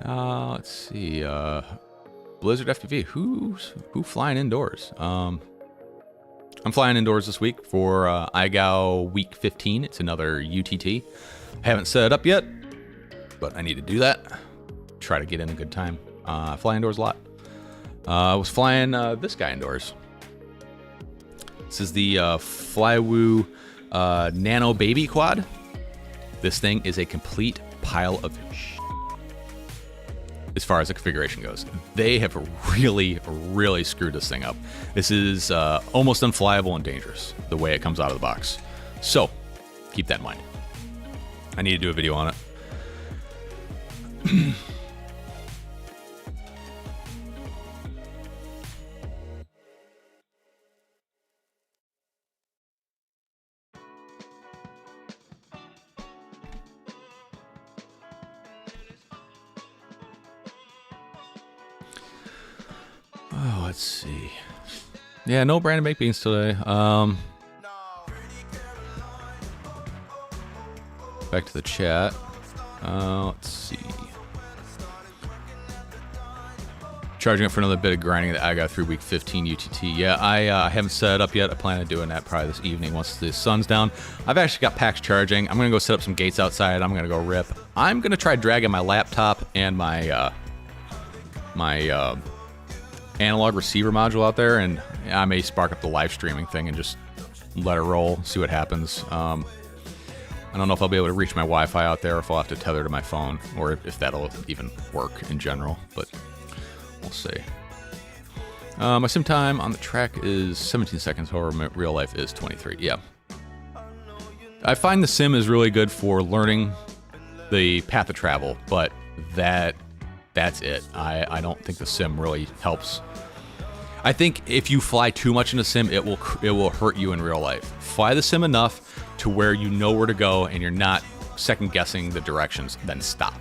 Let's see. Blizzard FPV. Who flying indoors? I'm flying indoors this week for IGAO week 15. It's another UTT. I haven't set it up yet, but I need to do that. Try to get in a good time. I fly indoors a lot. I was flying this guy indoors. This is the Flywoo Nano Baby Quad. This thing is a complete pile of shit as far as the configuration goes. They have really, really screwed this thing up. This is almost unflyable and dangerous the way it comes out of the box. So keep that in mind. I need to do a video on it. Oh, let's see. Yeah, no Brandon Baked Beans today. Back to the chat. Let's see. Charging up for another bit of grinding that I got through week 15 UTT. Yeah, I haven't set it up yet. I plan on doing that probably this evening once the sun's down. I've actually got packs charging. I'm going to go set up some gates outside. I'm going to go rip. I'm going to try dragging my laptop and my analog receiver module out there, and I may spark up the live streaming thing and just let it roll, see what happens. I don't know if I'll be able to reach my Wi-Fi out there, or if I'll have to tether to my phone, or if that'll even work in general, but we'll see. My sim time on the track is 17 seconds, however, my real life is 23. Yeah. I find the sim is really good for learning the path of travel, but that's it. I don't think the sim really helps. I think if you fly too much in a sim, it will hurt you in real life. Fly the sim enough to where you know where to go and you're not second guessing the directions, then stop.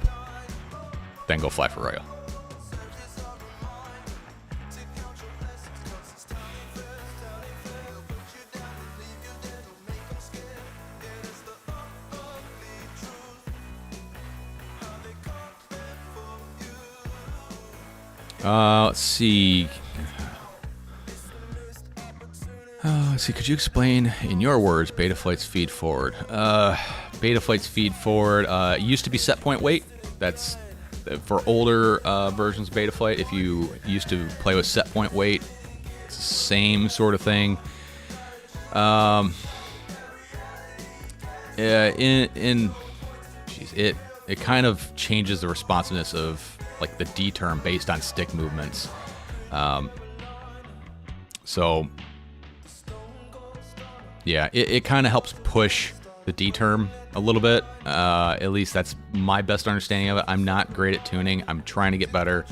Then go fly for real. Let's see. Let's see. Could you explain in your words Betaflight's feed forward? Betaflight's feed forward used to be set point weight. That's for older versions of Betaflight. If you used to play with set point weight, it's the same sort of thing. It kind of changes the responsiveness of like the D term based on stick movements. So yeah, it kind of helps push the D term a little bit. At least that's my best understanding of it. I'm not great at tuning. I'm trying to get better.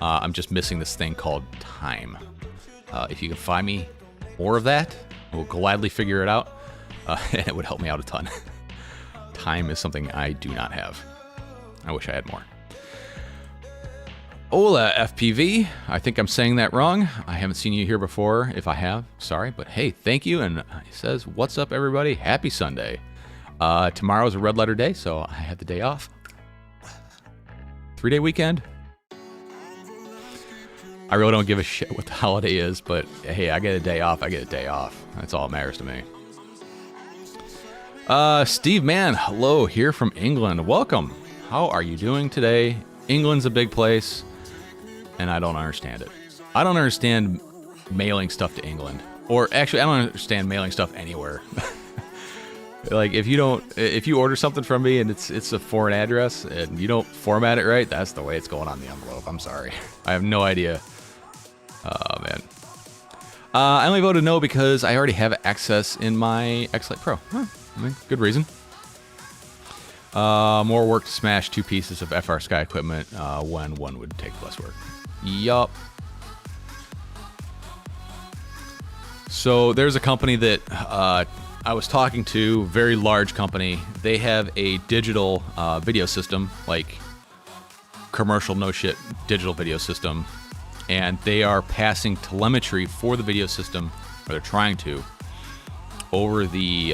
I'm just missing this thing called time. If you can find me more of that, I will gladly figure it out. And it would help me out a ton. Time is something I do not have. I wish I had more. Hola, FPV. I think I'm saying that wrong. I haven't seen you here before. If I have, sorry. But hey, thank you. And he says, what's up, everybody? Happy Sunday. Tomorrow's a red letter day, so I have the day off. 3-day weekend. I really don't give a shit what the holiday is, but hey, I get a day off. I get a day off. That's all that matters to me. Steve Mann, hello, here from England. Welcome. How are you doing today? England's a big place, and I don't understand it. I don't understand mailing stuff to England. Or actually, I don't understand mailing stuff anywhere. Like, if you order something from me and it's a foreign address and you don't format it right, that's the way it's going on the envelope. I'm sorry. I have no idea. Oh, man. I only voted no because I already have access in my Iflate Pro. Huh, I mean, good reason. More work to smash 2 pieces of Frsky equipment when one would take less work. Yup. So there's a company that I was talking to, very large company. They have a digital video system, like commercial no shit digital video system, and they are passing telemetry for the video system, or they're trying to, over the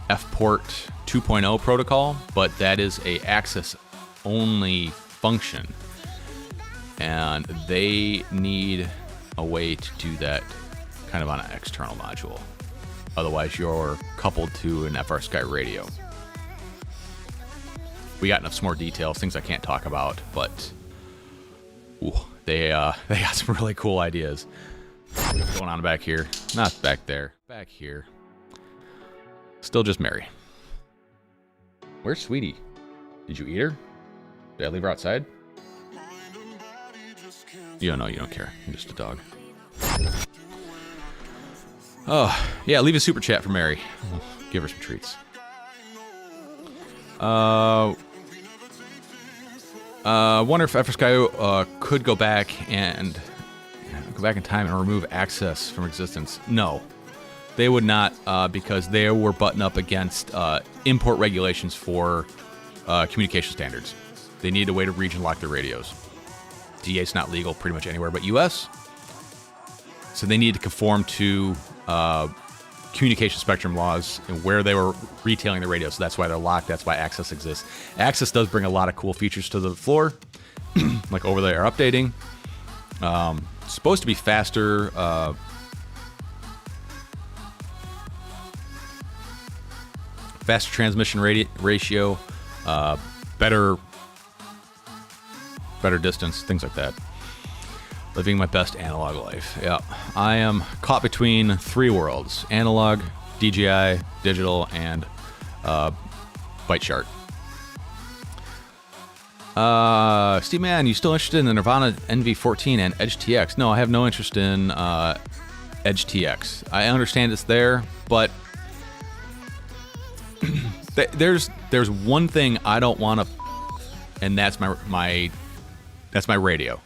FPort 2.0 protocol, but that is a access only function, and they need a way to do that kind of on an external module. Otherwise, you're coupled to an Frsky radio. We got enough some more details, things I can't talk about, but ooh, they got some really cool ideas. What's going on back here? Not back there. Back here. Still just Mary. Where's Sweetie? Did you eat her? Did I leave her outside? You don't know, you don't care. You're just a dog. Oh, yeah, leave a super chat for Mary. Give her some treats. Wonder if Frsky could go back in time and remove access from existence. No, they would not, because they were butting up against import regulations for communication standards. They need a way to region lock their radios. DA's not legal pretty much anywhere but US. So they need to conform to communication spectrum laws and where they were retailing the radios. So that's why they're locked. That's why access exists. Access does bring a lot of cool features to the floor, like over there updating. It's supposed to be faster. Faster transmission ratio, better distance, things like that. Living my best analog life. Yeah, I am caught between 3 worlds: analog, DJI, digital, and Byte Chart. Steve Man, you still interested in the Nirvana NV14 and Edge TX? No, I have no interest in Edge TX. I understand it's there, but there's one thing I don't want to, and that's my radio.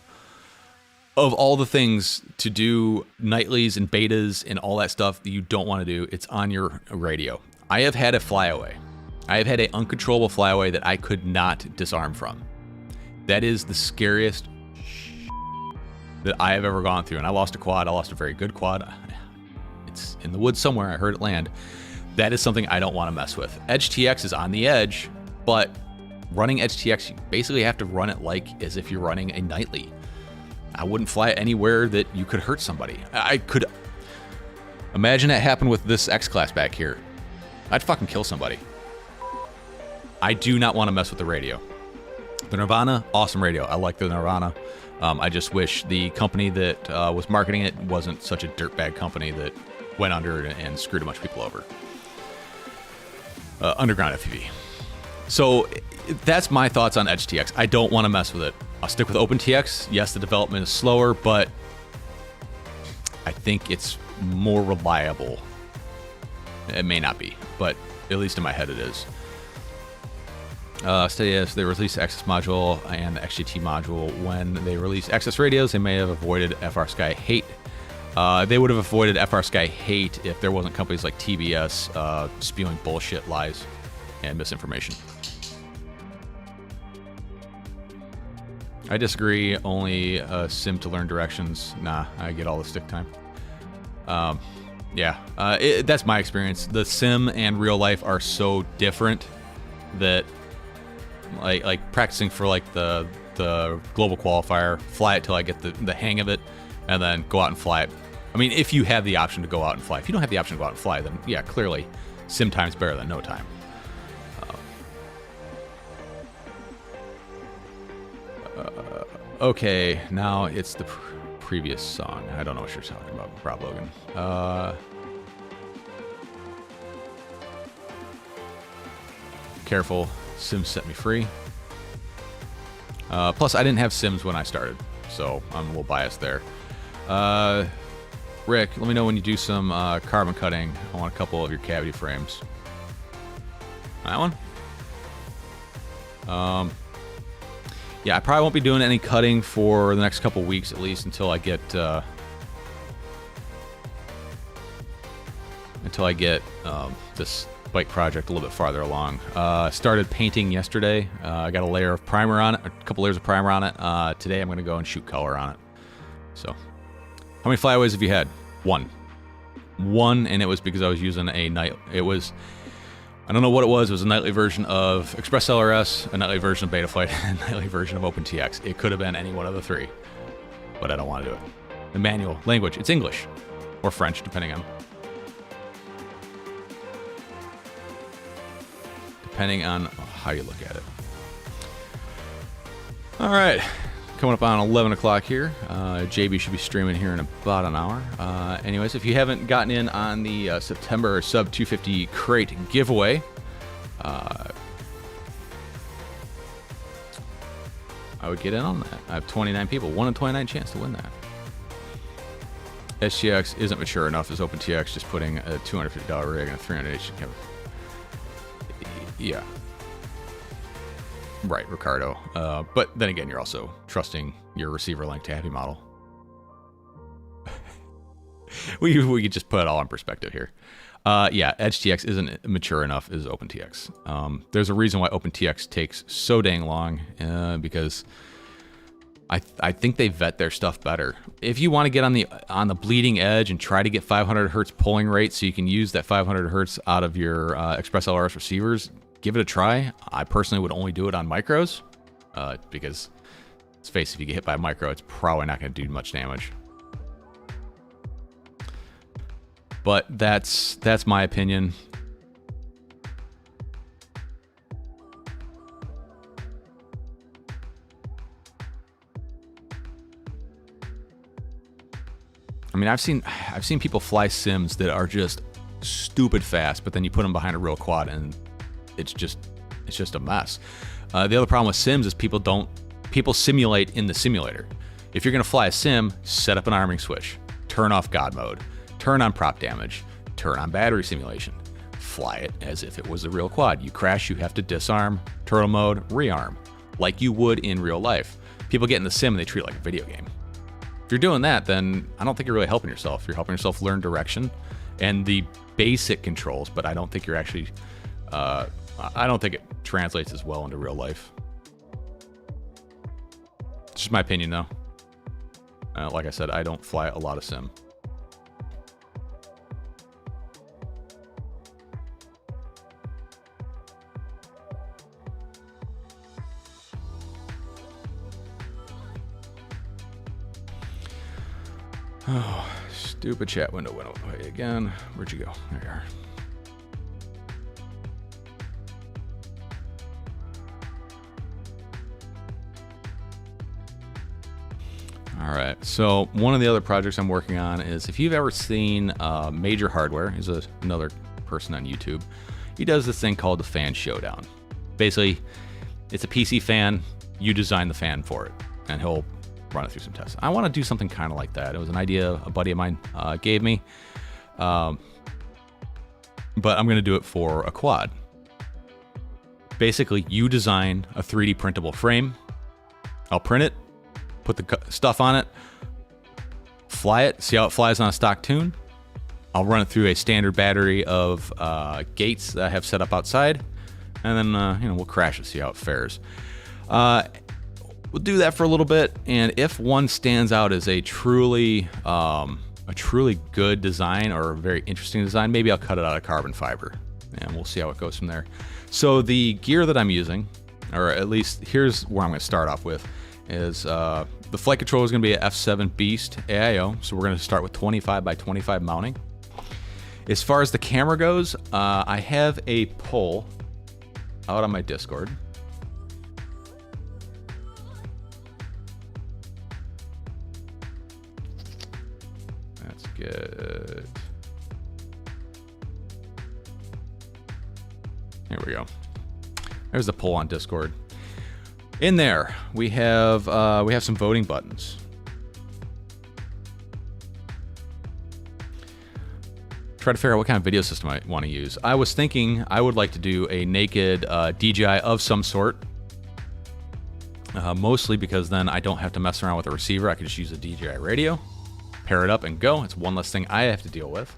Of all the things to do, nightlies and betas and all that stuff that you don't want to do, it's on your radio. I have had a flyaway. I have had an uncontrollable flyaway that I could not disarm from. That is the scariest that I have ever gone through. And I lost a quad. I lost a very good quad. It's in the woods somewhere. I heard it land. That is something I don't want to mess with. Edge TX is on the edge, but running Edge TX, you basically have to run it like as if you're running a nightly. I wouldn't fly it anywhere that you could hurt somebody. I could imagine that happened with this X-Class back here. I'd fucking kill somebody. I do not want to mess with the radio. The Nirvana, awesome radio. I like the Nirvana. I just wish the company that was marketing it wasn't such a dirtbag company that went under and screwed a bunch of people over. Underground FPV. So that's my thoughts on Edge TX. I don't want to mess with it. I'll stick with OpenTX. Yes, the development is slower, but I think it's more reliable. It may not be, but at least in my head it is. Yes, they released the Access module and the XGT module. When they released Access radios, they may have avoided Frsky hate. They would have avoided Frsky hate if there wasn't companies like TBS spewing bullshit, lies, and misinformation. I disagree. Only a sim to learn directions. Nah, I get all the stick time. Yeah, that's my experience. The sim and real life are so different that, like practicing for like the global qualifier, fly it till I get the hang of it, and then go out and fly it. I mean, if you have the option to go out and fly. If you don't have the option to go out and fly, then yeah, clearly, sim time's better than no time. Okay, now it's the previous song. I don't know what you're talking about, Rob Logan. Careful, Sims set me free. Plus, I didn't have Sims when I started, so I'm a little biased there. Rick, let me know when you do some carbon cutting. I want a couple of your cavity frames. That one? Yeah, I probably won't be doing any cutting for the next couple weeks at least until I get this bike project a little bit farther along. Started painting yesterday. I got a layer of primer on it, a couple layers of primer on it. Today I'm going to go and shoot color on it. So, how many flyaways have you had? One, and it was because I was using a night. It was, I don't know what it was. It was a nightly version of Express LRS, a nightly version of Betaflight, and a nightly version of OpenTX. It could have been any one of the three, but I don't want to do it. The manual language, it's English or French, depending on how you look at it. All right, coming up on 11 o'clock here. JB should be streaming here in about an hour. Anyways, if you haven't gotten in on the September Sub 250 crate giveaway, I would get in on that. I have 29 people, 1 in 29 chance to win that. SGX isn't mature enough as OpenTX, just putting a $250 rig and a 300H camera. Yeah. Right, Ricardo. But then again, you're also trusting your receiver link to Happy Model. we could just put it all in perspective here. Yeah, EdgeTX isn't mature enough as OpenTX. There's a reason why OpenTX takes so dang long, because I think they vet their stuff better. If you want to get on the bleeding edge and try to get 500 hertz pulling rate so you can use that 500 hertz out of your Express LRS receivers, give it a try. I personally would only do it on micros, because let's face it, if you get hit by a micro, it's probably not going to do much damage. But that's my opinion. I mean, I've seen people fly sims that are just stupid fast, but then you put them behind a real quad and it's just a mess. The other problem with sims is people simulate in the simulator. If you're gonna fly a sim, set up an arming switch, turn off God mode, turn on prop damage, turn on battery simulation, fly it as if it was a real quad. You crash, you have to disarm, turtle mode, rearm, like you would in real life. People get in the sim and they treat it like a video game. If you're doing that, then I don't think you're really helping yourself. You're helping yourself learn direction and the basic controls, but I don't think you're actually, I don't think it translates as well into real life. It's just my opinion, though. Like I said, I don't fly a lot of sim. Oh, stupid chat window went away again. Where'd you go? There you are. All right, so one of the other projects I'm working on is, if you've ever seen Major Hardware, he's another person on YouTube. He does this thing called the Fan Showdown. Basically, it's a PC fan. You design the fan for it, and he'll run it through some tests. I want to do something kind of like that. It was an idea a buddy of mine gave me, but I'm going to do it for a quad. Basically, you design a 3D printable frame. I'll print it, put the stuff on it, fly it, see how it flies on a stock tune. I'll run it through a standard battery of gates that I have set up outside, and then we'll crash it, see how it fares. We'll do that for a little bit, and if one stands out as a truly good design or a very interesting design, maybe I'll cut it out of carbon fiber, and we'll see how it goes from there. So the gear that I'm using, or at least here's where I'm going to start off with, is the flight controller is going to be a F7 Beast AIO, so we're going to start with 25 by 25 mounting. As far as the camera goes, I have a poll out on my Discord. That's good. Here we go. There's the poll on Discord. In there, we have some voting buttons. try to figure out what kind of video system I want to use. I was thinking I would like to do a naked DJI of some sort. Mostly because then I don't have to mess around with a receiver. I can just use a DJI radio, pair it up, and go. It's one less thing I have to deal with.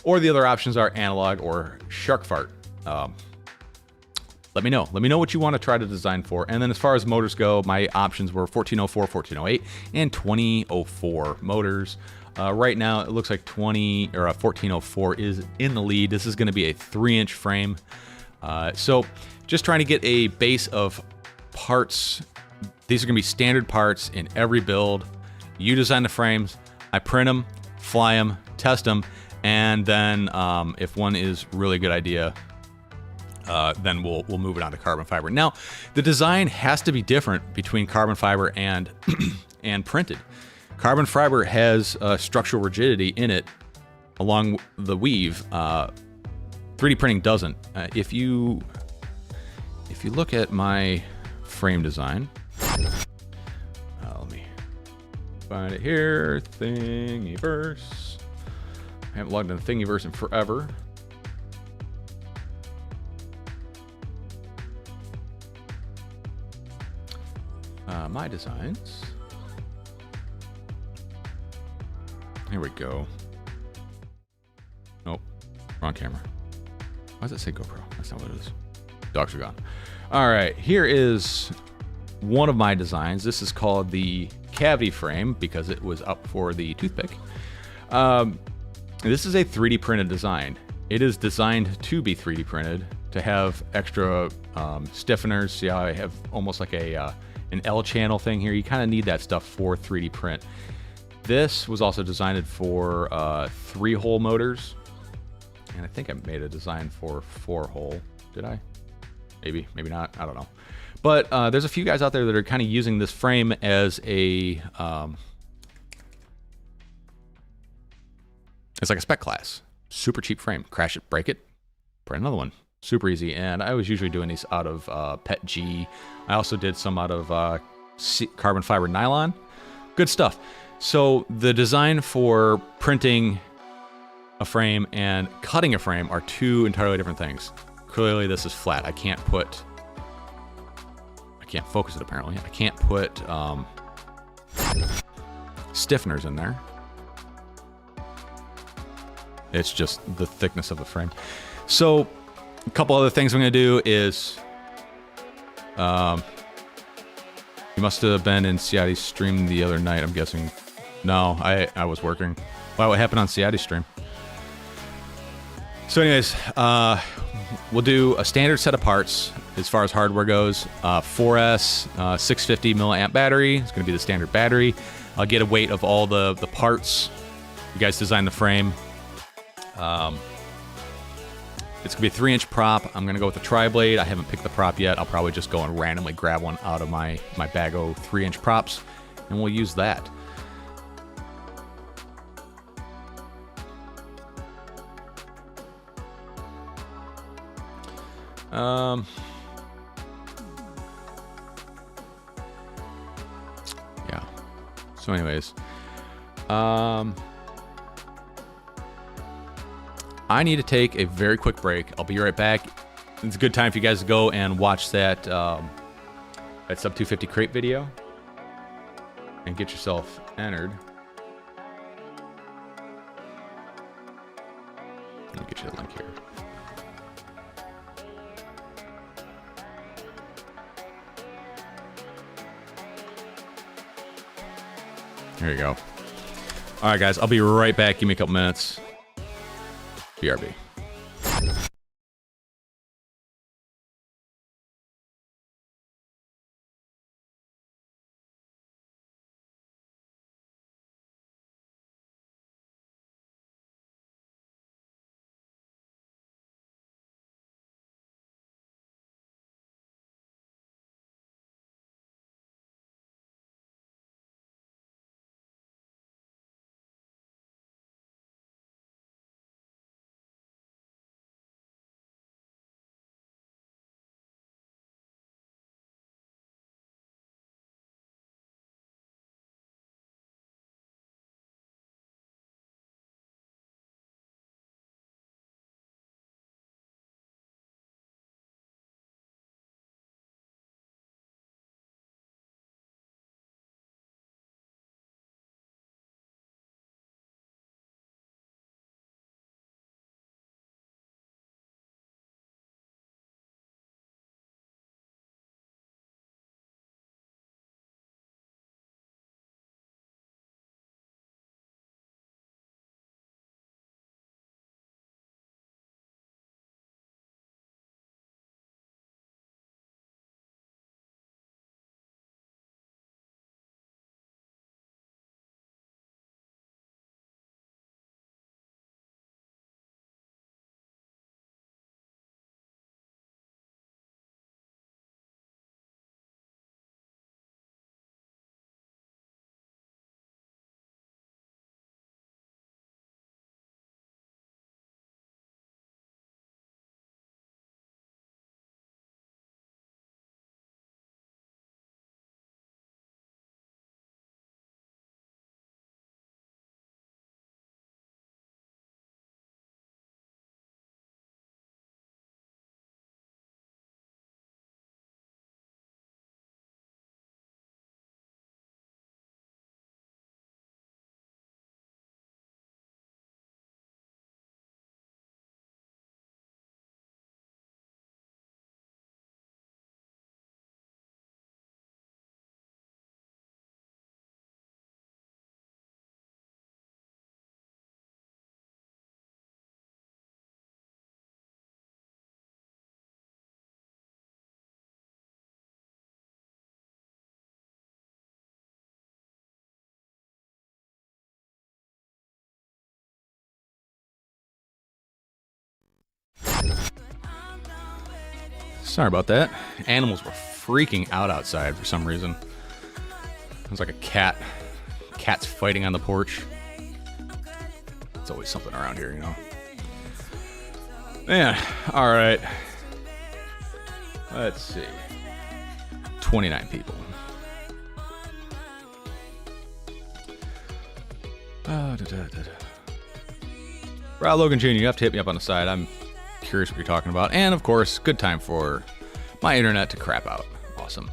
Or the other options are analog or shark fart. Let me know. Let me know what you want to try to design for. And then as far as motors go, my options were 1404, 1408, and 2004 motors. Right now, it looks like 1404 is in the lead. This is going to be a 3-inch frame. So just trying to get a base of parts. These are going to be standard parts in every build. You design the frames. I print them, fly them, test them, and then if one is really good idea, then we'll move it on to carbon fiber. Now, the design has to be different between carbon fiber and and printed. Carbon fiber has structural rigidity in it along the weave. 3D printing doesn't. If you look at my frame design, let me find it here. Thingiverse. I haven't logged in Thingiverse in forever. My designs. Here we go. Nope, wrong camera. Why does it say GoPro? That's not what it is. Dogs are gone. All right, here is one of my designs. This is called the cavity frame because it was up for the toothpick. This is a 3D printed design. It is designed to be 3D printed, to have extra stiffeners. See how I have almost like an L channel thing here? You kind of need that stuff for 3D print. This was also designed for 3-hole motors. And I think I made a design for 4-hole. Did I? Maybe, maybe not. I don't know. But there's a few guys out there that are kind of using this frame as a... it's like a spec class. Super cheap frame. Crash it, break it, print another one. Super easy. And I was usually doing these out of PET-G. I also did some out of carbon fiber nylon. Good stuff. So the design for printing a frame and cutting a frame are two entirely different things. Clearly this is flat. I can't focus it apparently. I can't put stiffeners in there. It's just the thickness of the frame. So a couple other things I'm going to do is, you must have been in Ciati's stream the other night, I'm guessing. No, I was working. Wow, what happened on Ciati's stream? So anyways, we'll do a standard set of parts as far as hardware goes. 4S 650 milliamp battery. It's going to be the standard battery. I'll get a weight of all the parts. You guys design the frame. It's gonna be a 3-inch prop. I'm gonna go with a tri-blade. I haven't picked the prop yet. I'll probably just go and randomly grab one out of my bag of 3-inch props, and we'll use that. Yeah. So anyways, I need to take a very quick break. I'll be right back. It's a good time for you guys to go and watch that that sub 250 crate video and get yourself entered. Let me get you the link here. There you go. All right, guys, I'll be right back. Give me a couple minutes. BRB. Sorry about that. Animals were freaking out outside for some reason. It was like a cat. Cats fighting on the porch. It's always something around here, you know. Man, alright. Let's see. 29 people. Rob Logan Jr., you have to hit me up on the side. I'm curious what you're talking about. And, of course, good time for my internet to crap out. Awesome.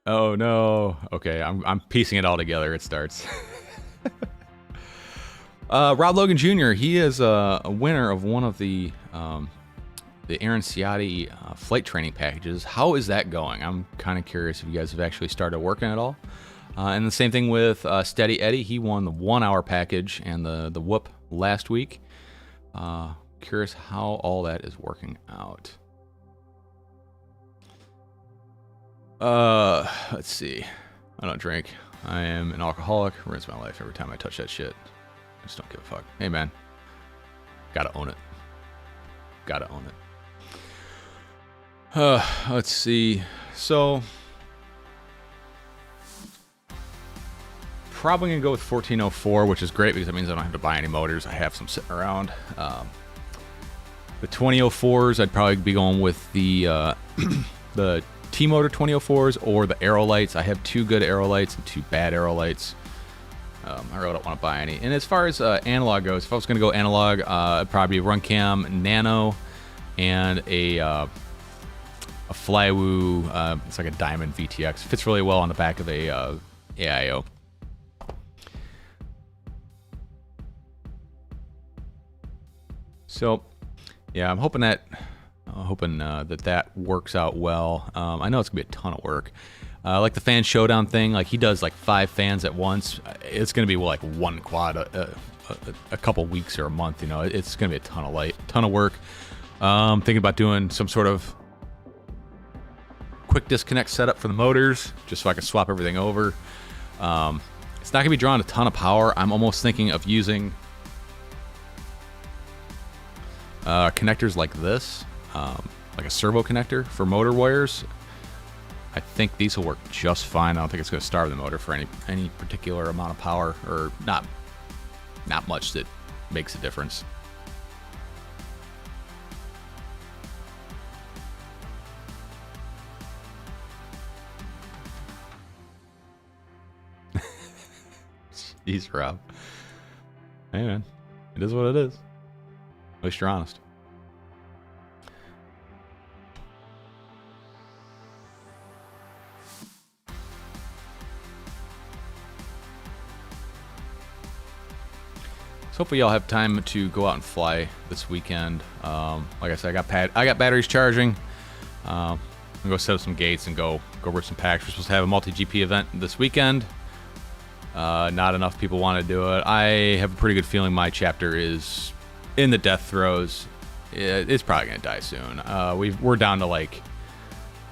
Oh, no. Okay, I'm piecing it all together. It starts. Rob Logan Jr., he is a winner of one of the Aaron Ciotti flight training packages. How is that going? I'm kind of curious if you guys have actually started working at all. And the same thing with Steady Eddie. He won the 1 hour package and the whoop last week. Curious how all that is working out. Let's see. I don't drink. I am an alcoholic. Ruins my life every time I touch that shit. I just don't give a fuck. Hey, man. Gotta own it. Gotta own it. Let's see. So, probably gonna go with 1404, which is great because that means I don't have to buy any motors. I have some sitting around. The 2004s, I'd probably be going with the the T-Motor 2004s or the Aerolights. I have 2 good Aerolights and 2 bad Aerolights. I really don't want to buy any. And as far as analog goes, if I was going to go analog, it'd probably be Runcam Nano and a Flywoo. It's like a Diamond VTX. Fits really well on the back of a AIO. So, yeah, I'm hoping that that works out well. I know it's gonna be a ton of work. Like the fan showdown thing, like he does like 5 fans at once. It's gonna be like 1 quad a couple weeks or a month. You know, it's gonna be a ton of work. Thinking about doing some sort of quick disconnect setup for the motors, just so I can swap everything over. It's not gonna be drawing a ton of power. I'm almost thinking of using connectors like this. Like a servo connector for motor wires. I think these will work just fine. I don't think it's going to starve the motor for any particular amount of power, or not much that makes a difference. Jeez, Rob. Hey, man. It is what it is. At least you're honest. So hopefully y'all have time to go out and fly this weekend. Like I said, I got batteries charging. I'm gonna go set up some gates and go rip some packs. We're supposed to have a multi-GP event this weekend. Not enough people want to do it. I have a pretty good feeling my chapter is in the death throes. It's probably gonna die soon. We're down to like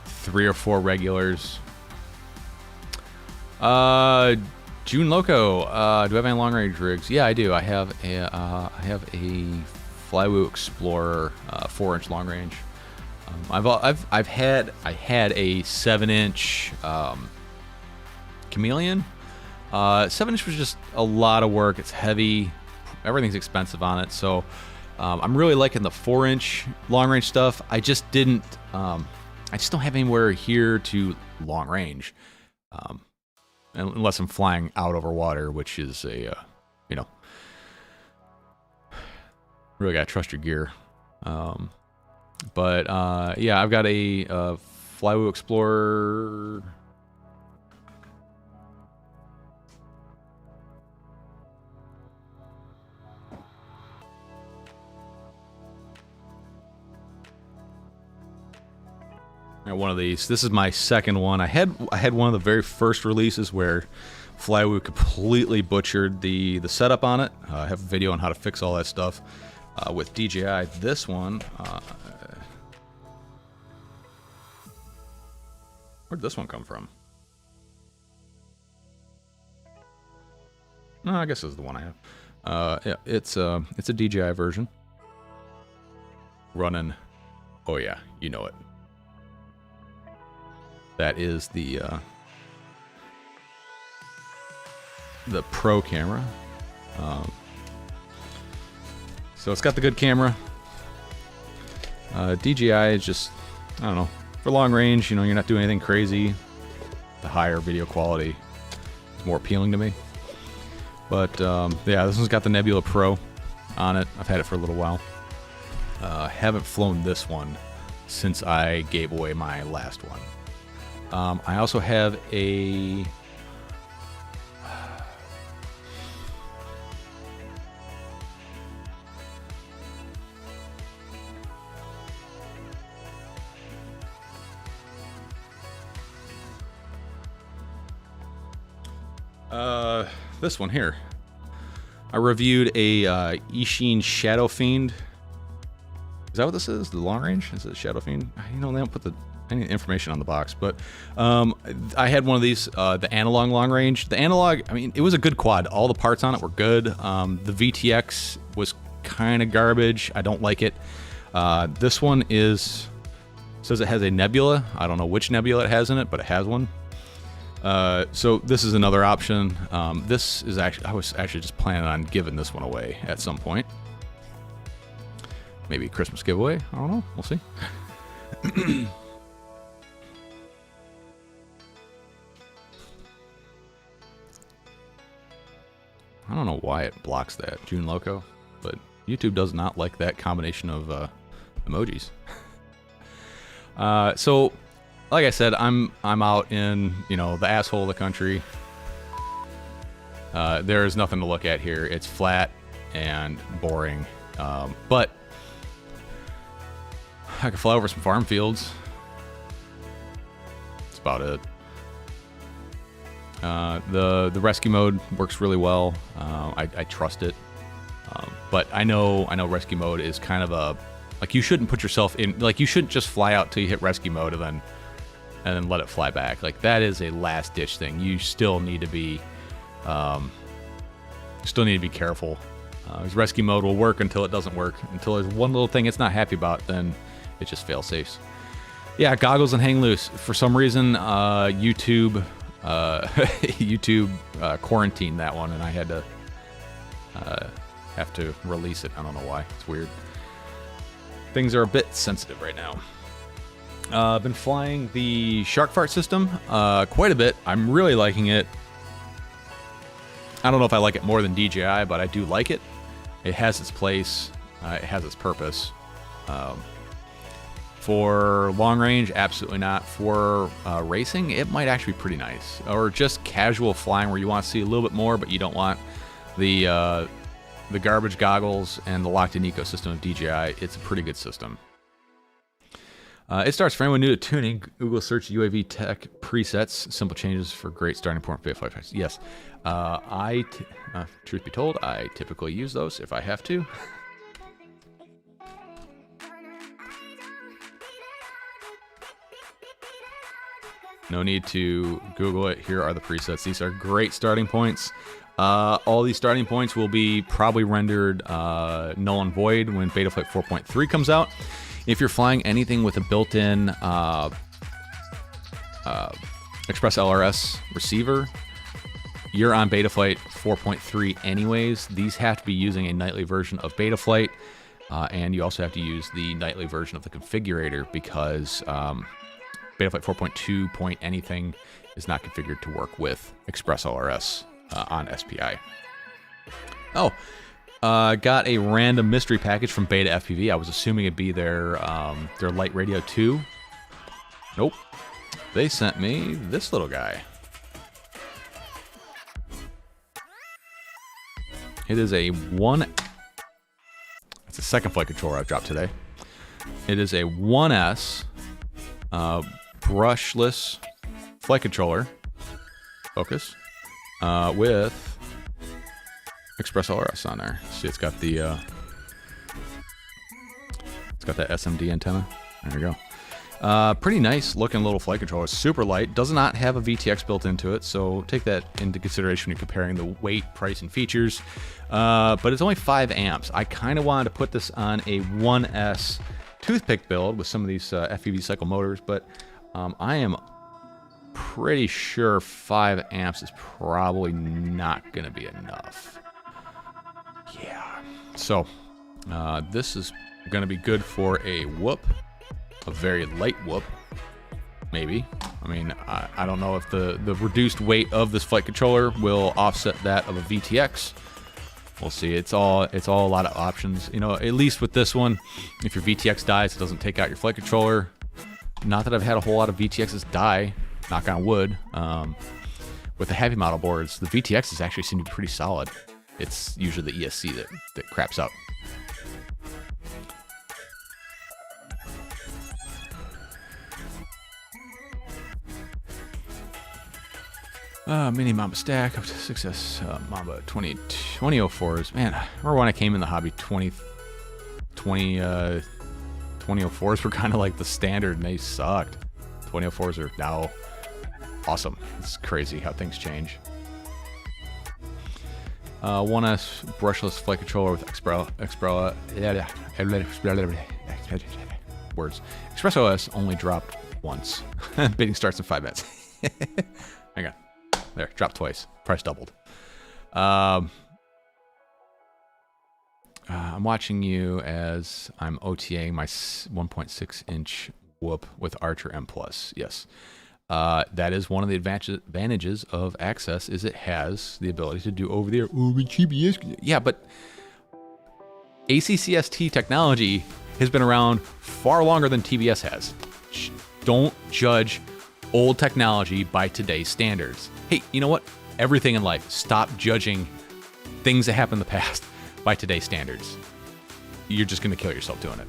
3 or 4 regulars. June Loco, do I have any long range rigs? Yeah, I do. I have a Flywoo Explorer 4-inch long range. I had a 7-inch Chameleon. 7-inch was just a lot of work. It's heavy. Everything's expensive on it. So I'm really liking the 4-inch long range stuff. I just don't have anywhere here to long range. Unless I'm flying out over water, which is really gotta trust your gear. But yeah, I've got a Flywoo Explorer. One of these. This is my second one. I had one of the very first releases where Flywoo completely butchered the setup on it. I have a video on how to fix all that stuff with DJI. This one, where'd this one come from? No, I guess this is the one I have. Yeah, it's a DJI version. Running, oh yeah, you know it. That is the Pro camera. So it's got the good camera. DJI is just, I don't know, for long range, you know, you're not doing anything crazy. The higher video quality is more appealing to me. But yeah, this one's got the Nebula Pro on it. I've had it for a little while. Haven't flown this one since I gave away my last one. I also have a this one here. I reviewed a Ishin Shadow Fiend. Is that what this is? The long range? Is it Shadow Fiend? You know, they don't put any information on the box, but I had one of these, the analog long range. The analog, I mean, it was a good quad. All the parts on it were good. The VTX was kind of garbage. I don't like it. This one says it has a nebula. I don't know which nebula it has in it, but it has one. So this is another option. This is actually, I was actually just planning on giving this one away at some point. Maybe a Christmas giveaway. I don't know. We'll see. I don't know why it blocks that, June Loco, but YouTube does not like that combination of emojis. So, like I said, I'm out in, you know, the asshole of the country. There's nothing to look at here. It's flat and boring, but I can fly over some farm fields. That's about it. The rescue mode works really well. I trust it, but I know rescue mode is kind of a, like, you shouldn't put yourself in, like, you shouldn't just fly out till you hit rescue mode and then let it fly back. Like, that is a last ditch thing. You still need to be careful. Because rescue mode will work until it doesn't work. Until there's one little thing it's not happy about, then it just fail safes. Yeah, goggles and hang loose. For some reason, YouTube quarantined that one, and I had to have to release it. I don't know why. It's weird. Things are a bit sensitive right now. I've been flying the Shark Fart system quite a bit. I'm really liking it. I don't know if I like it more than DJI, but I do like it. It has its place. It has its purpose. For long range, absolutely not. For racing, it might actually be pretty nice. Or just casual flying where you want to see a little bit more, but you don't want the garbage goggles and the locked-in ecosystem of DJI. It's a pretty good system. It starts for anyone new to tuning. Google search UAV tech presets. Simple changes for great starting point for flight. Yes. Truth be told, I typically use those if I have to. No need to Google it. Here are the presets. These are great starting points. All these starting points will be probably rendered null and void when Betaflight 4.3 comes out. If you're flying anything with a built-in Express LRS receiver, you're on Betaflight 4.3 anyways. These have to be using a nightly version of Betaflight, and you also have to use the nightly version of the configurator because Betaflight 4.2 point anything is not configured to work with Express LRS on SPI. Oh, got a random mystery package from Beta FPV. I was assuming it'd be their Light Radio 2. Nope. They sent me this little guy. It is a it's the second flight controller I've dropped today. It is a 1S brushless flight controller. Focus. With Express LRS on there. See, it's got the it's got that SMD antenna. There we go. Pretty nice looking little flight controller. Super light. Does not have a VTX built into it, so take that into consideration when you're comparing the weight, price, and features. But it's only 5 amps. I kind of wanted to put this on a 1S toothpick build with some of these FPV cycle motors, but I am pretty sure 5 amps is probably not going to be enough. Yeah. So this is going to be good for a whoop. A very light whoop, maybe. I mean, I don't know if the reduced weight of this flight controller will offset that of a VTX. We'll see. It's all a lot of options. You know, at least with this one, if your VTX dies, it doesn't take out your flight controller. Not that I've had a whole lot of VTXs die, knock on wood. With the heavy model boards, the VTXs actually seem to be pretty solid. It's usually the ESC that craps out. Mini Mamba stack up to success. Mamba 2004s. Man, I remember when I came in the hobby, 2004s were kind of like the standard and they sucked. 2004s are now awesome. It's crazy how things change. 1S brushless flight controller with words. ExpressOS only dropped once. Bidding starts in 5 minutes. Hang on. There, dropped twice. Price doubled. I'm watching you as I'm OTAing my 1.6 inch whoop with Archer M+. Yes. That is one of the advantages of Access, is it has the ability to do over-the-air TBS. Yeah, but ACCST technology has been around far longer than TBS has. Don't judge old technology by today's standards. Hey, you know what? Everything in life, stop judging things that happened in the past by today's standards. You're just going to kill yourself doing it.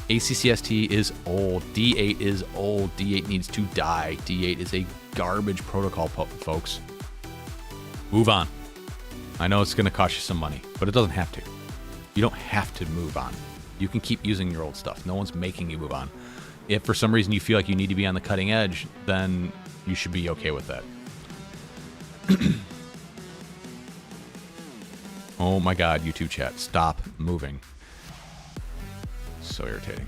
ACCST is old. D8 is old. D8 needs to die. D8 is a garbage protocol, folks. Move on. I know it's going to cost you some money, but it doesn't have to. You don't have to move on. You can keep using your old stuff. No one's making you move on. If for some reason you feel like you need to be on the cutting edge, then you should be okay with that. Oh my God, YouTube chat, stop moving. So irritating.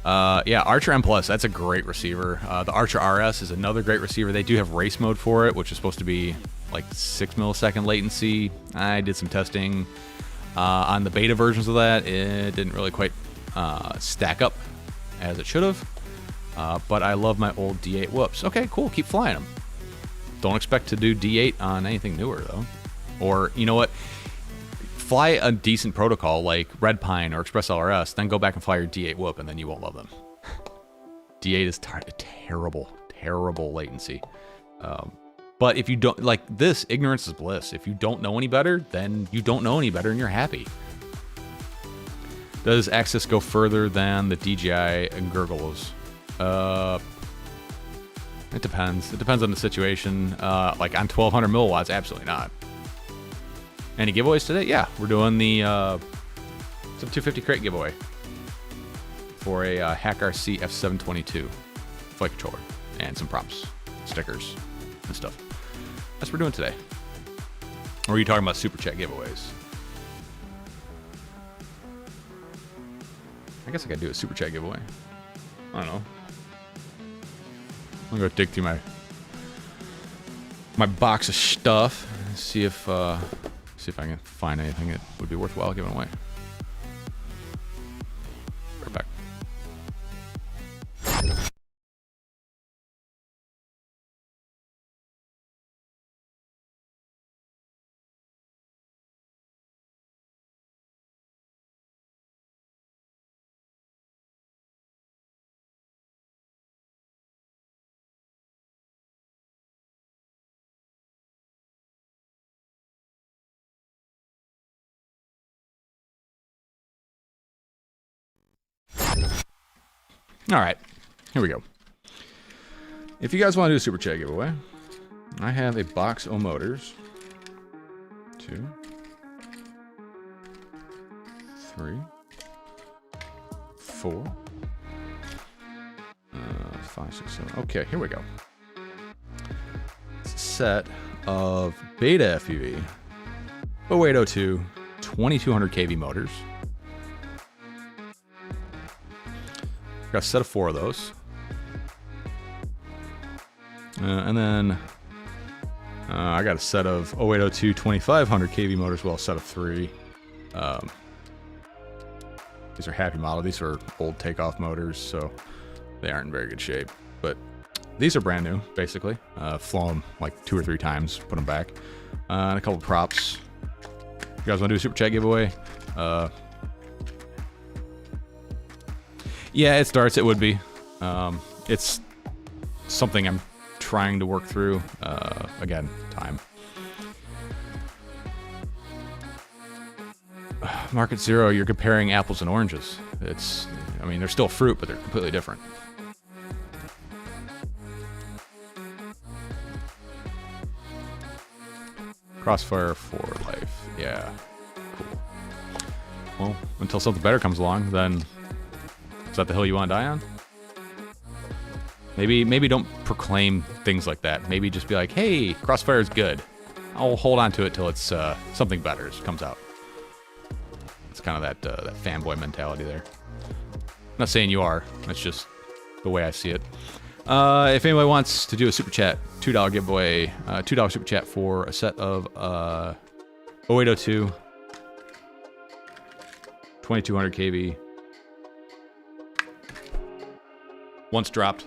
Yeah, Archer M+, that's a great receiver. The Archer RS is another great receiver. They do have race mode for it, which is supposed to be like 6 millisecond latency. I did some testing on the beta versions of that. It didn't really quite stack up as it should have. But I love my old D8 whoops. Okay, cool. Keep flying them. Don't expect to do D8 on anything newer, though. Or, you know what? Fly a decent protocol like Red Pine or Express LRS, then go back and fly your D8 whoop, and then you won't love them. D8 is terrible, terrible latency. But if you don't, like this, ignorance is bliss. If you don't know any better, then you don't know any better and you're happy. Does Access go further than the DJI and Gurgles? It depends. It depends on the situation. Like on 1200 milliwatts, absolutely not. Any giveaways today? Yeah, we're doing the some 250 crate giveaway for a Hack RC F722 flight controller and some props, stickers, and stuff. That's what we're doing today. Or are you talking about super chat giveaways? I guess I could do a super chat giveaway. I don't know. I'm gonna go dig through my box of stuff and see if I can find anything that would be worthwhile giving away. Right back. All right, here we go. If you guys want to do a super chat giveaway, I have a box of motors. 2, 3, 4. 5, 6, 7. Okay, here we go. It's a set of Beta FPV 0802 2200 kV motors. Got a set of 4 of those. And then I got a set of 0802 2500 kV motors, well, a set of 3. These are happy model. These are old takeoff motors, so they aren't in very good shape. But these are brand new, basically. Flown them like 2 or 3 times, put them back. And a couple of props. You guys want to do a super chat giveaway? Yeah, it starts. It would be. It's something I'm trying to work through. Again, time. Market Zero, you're comparing apples and oranges. I mean, they're still fruit, but they're completely different. Crossfire for life. Yeah. Cool. Well, until something better comes along, then is that the hill you want to die on? Maybe don't proclaim things like that. Maybe just be like, hey, Crossfire is good. I'll hold on to it till it's something better comes out. It's kind of that fanboy mentality there. I'm not saying you are. That's just the way I see it. If anybody wants to do a super chat, $2 giveaway, $2 super chat for a set of 0802 2200 kV. Once dropped.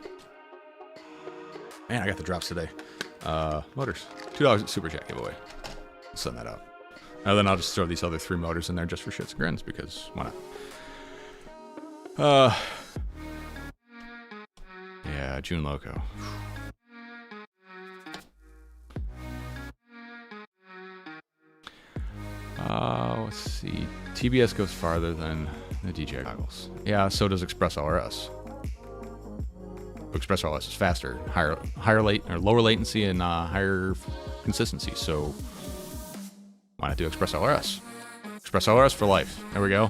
Man, I got the drops today. Motors. $2 super chat giveaway. I'll send that out. And then I'll just throw these other 3 motors in there just for shits and grins, because why not? Yeah, June Loco. Let's see. TBS goes farther than the DJI goggles. Yeah, so does Express LRS. Express LRS is faster, lower latency and higher consistency. So why not do Express LRS? Express LRS for life. There we go.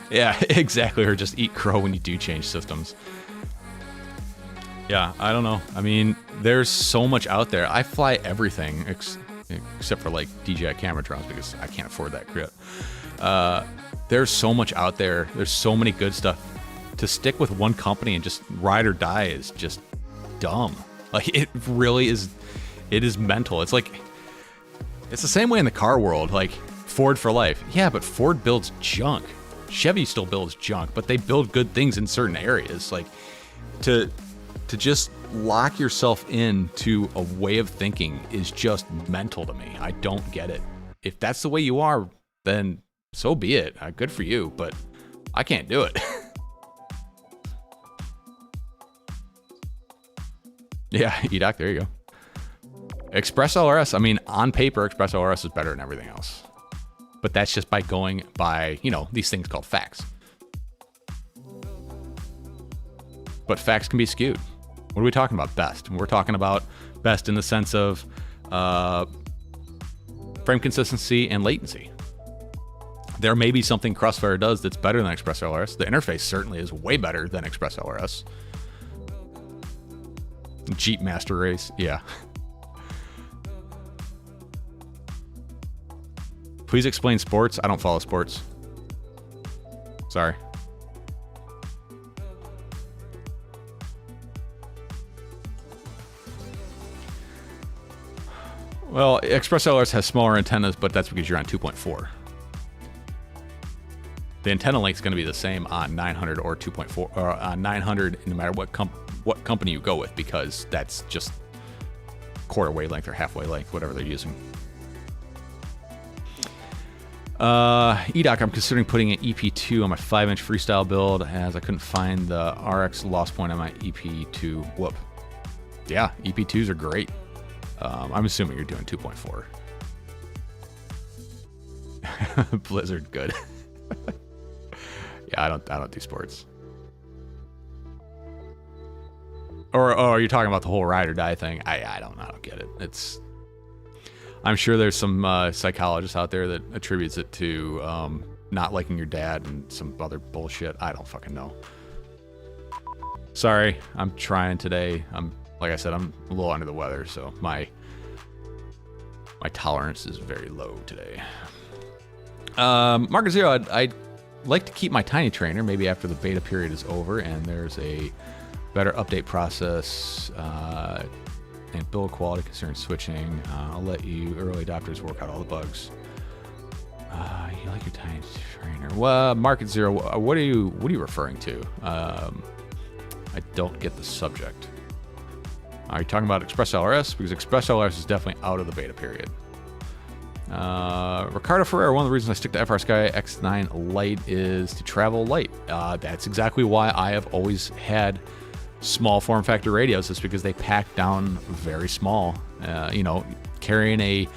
Yeah, exactly. Or just eat crow when you do change systems. Yeah, I don't know. I mean, there's so much out there. I fly everything except for like DJI camera drones because I can't afford that crap. There's so much out there. There's so many good stuff. To stick with one company and just ride or die is just dumb. Like, it really is. It is mental. It's like, it's the same way in the car world. Like, Ford for life. Yeah, but Ford builds junk. Chevy still builds junk, but they build good things in certain areas. Like, to just lock yourself into a way of thinking is just mental to me. I don't get it. If that's the way you are, then so be it. Good for you, but I can't do it. Yeah, EDOC, there you go. Express LRS, I mean, on paper, Express LRS is better than everything else. But that's just by going by, these things called facts. But facts can be skewed. What are we talking about best? We're talking about best in the sense of frame consistency and latency. There may be something Crossfire does that's better than Express LRS. The interface certainly is way better than Express LRS. Jeep Master Race, yeah. Please explain sports. I don't follow sports. Sorry. Well, Express LRS has smaller antennas, but that's because you're on 2.4. The antenna length is going to be the same on 900 or 2.4, or on 900, no matter what company you go with, because that's just quarter wavelength or half wavelength, whatever they're using. EDOC, I'm considering putting an EP2 on my 5-inch freestyle build as I couldn't find the RX loss point on my EP2. Whoop. Yeah, EP2s are great. I'm assuming you're doing 2.4. Blizzard, good. Yeah, I don't do sports. Or are you talking about the whole ride or die thing? I don't get it. I'm sure there's some psychologist out there that attributes it to not liking your dad and some other bullshit. I don't fucking know. Sorry, I'm trying today. Like I said, I'm a little under the weather, so my tolerance is very low today. Market Zero, I'd like to keep my tiny trainer maybe after the beta period is over and there's a better update process and build quality concerning switching. I'll let you early adopters work out all the bugs. You like your tiny trainer? Well, Market Zero, what are you referring to? I don't get the subject. Are you talking about Express LRS? Because Express LRS is definitely out of the beta period. Ricardo Ferrer, one of the reasons I stick to FrSky X9 Lite is to travel light. That's exactly why I have always had small form factor radios. It's because they pack down very small. Carrying a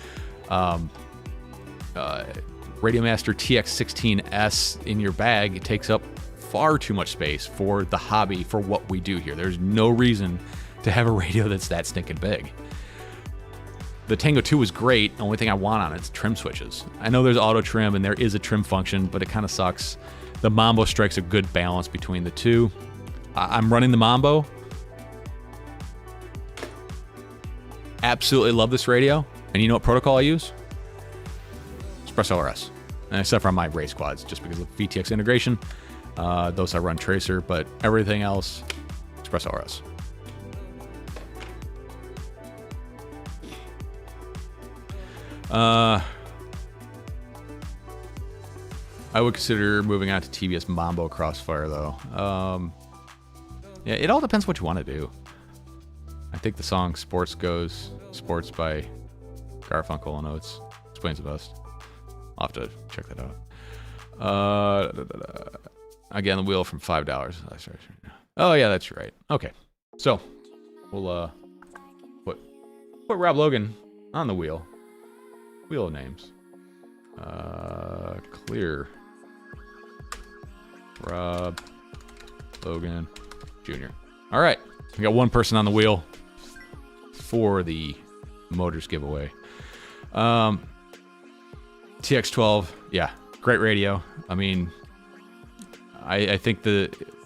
Radiomaster TX16S in your bag, it takes up far too much space for the hobby, for what we do here. There's no reason to have a radio that's that stinking big. The Tango 2 was great. The only thing I want on it is trim switches. I know there's auto trim and there is a trim function, but it kind of sucks. The Mambo strikes a good balance between the two. I'm running the Mambo. Absolutely love this radio. And you know what protocol I use? Express LRS. And except for on my race quads, just because of VTX integration. Those I run Tracer, but everything else, Express LRS. I would consider moving on to TBS Mambo Crossfire, though. Yeah, it all depends what you want to do. I think the song Sports Goes Sports by Garfunkel and Oates explains it best. I'll have to check that out. Again, the wheel from $5. Oh, yeah, that's right. Okay. So, we'll put Rob Logan on the wheel. Wheel of names. Clear. Rob Logan Jr. All right. We got one person on the wheel for the motors giveaway. TX12, yeah, great radio. I mean, I think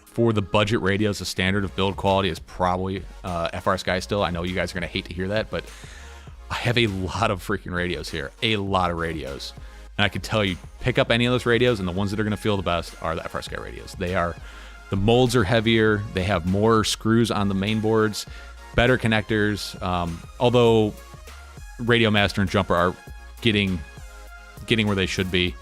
for the budget radios, the standard of build quality is probably FrSky still. I know you guys are going to hate to hear that, but I have a lot of freaking radios here. A lot of radios. And I can tell you, pick up any of those radios, and the ones that are going to feel the best are the FrSky radios. The molds are heavier. They have more screws on the main boards, better connectors. Although Radio Master and Jumper are getting where they should be.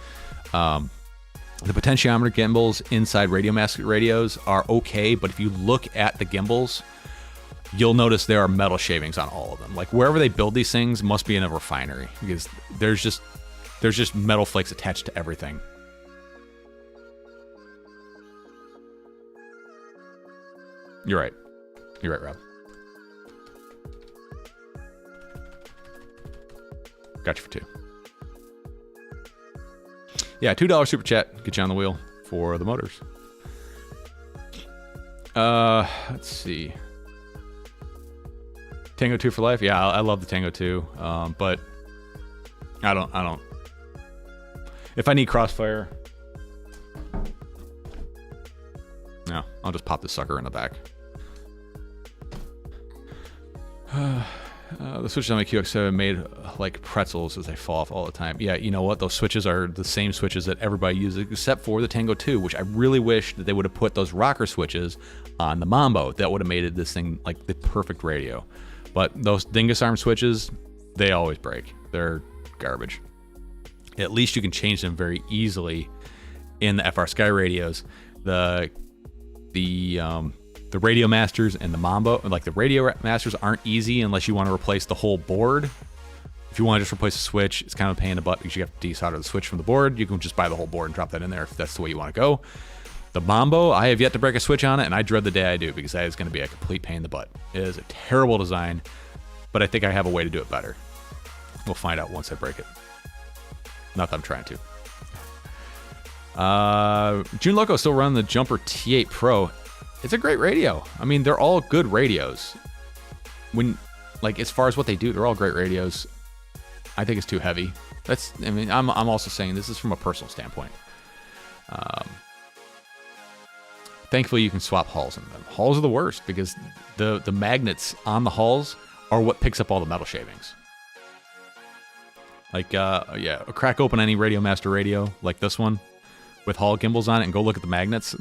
The potentiometer gimbals inside Radio Master radios are okay, but if you look at the gimbals, you'll notice there are metal shavings on all of them. Like wherever they build these things must be in a refinery, because there's just metal flakes attached to everything. You're right, Rob. Got you for 2. Yeah, $2 super chat. Get you on the wheel for the motors. Let's see. Tango 2 for life. Yeah, I love the Tango 2. But I don't. If I need Crossfire, no, I'll just pop this sucker in the back. The switches on my QX7 made like pretzels as they fall off all the time. Yeah, you know what? Those switches are the same switches that everybody uses except for the Tango 2, which I really wish that they would have put those rocker switches on the Mambo. That would have made it this thing like the perfect radio. But those Dingus Arm switches, they always break. They're garbage. At least you can change them very easily in the FrSky radios. The Radio Masters and the Mambo, like the Radio Masters aren't easy unless you want to replace the whole board. If you want to just replace a switch, it's kind of a pain in the butt because you have to desolder the switch from the board. You can just buy the whole board and drop that in there if that's the way you want to go. The Mambo, I have yet to break a switch on it, and I dread the day I do because that is going to be a complete pain in the butt. It is a terrible design, but I think I have a way to do it better. We'll find out once I break it. Not that I'm trying to. June Loco still running the Jumper T8 Pro. It's a great radio. I mean, they're all good radios. As far as what they do, they're all great radios. I think it's too heavy. I mean, I'm also saying this is from a personal standpoint. Thankfully, you can swap hulls in them. Hulls are the worst because the magnets on the hulls are what picks up all the metal shavings. Like, yeah, crack open any Radio Master radio like this one with hull gimbals on it and go look at the magnets.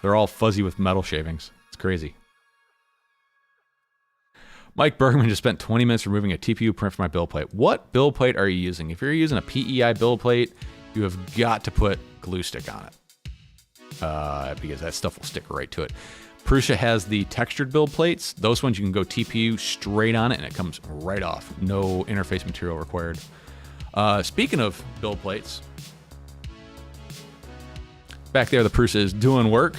They're all fuzzy with metal shavings. It's crazy. Mike Bergman just spent 20 minutes removing a TPU print from my build plate. What build plate are you using? If you're using a PEI build plate, you have got to put glue stick on it. Because that stuff will stick right to it. Prusa has the textured build plates. Those ones you can go TPU straight on it and it comes right off. No interface material required. Speaking of build plates, back there the Prusa is doing work.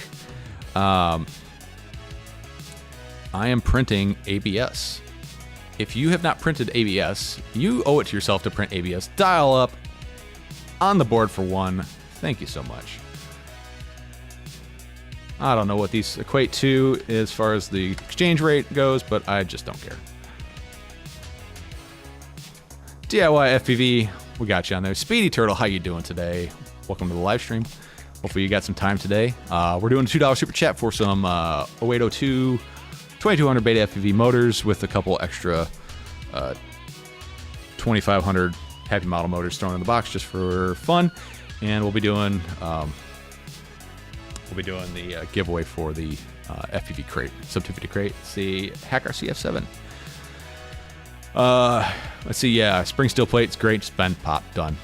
I am printing ABS. If you have not printed ABS, you owe it to yourself to print ABS. Dial up on the board for one. Thank you so much. I don't know what these equate to as far as the exchange rate goes, but I just don't care. DIY FPV, we got you on there. Speedy Turtle, how you doing today? Welcome to the live stream. Hopefully you got some time today. We're doing a $2 super chat for some 0802 2200 beta FPV motors with a couple extra 2500 happy model motors thrown in the box just for fun. And we'll be doing the giveaway for the FPV crate, Subtivity crate. It's the Hacker CF7. Let's see, yeah, spring steel plate's great. Just bend, pop, done.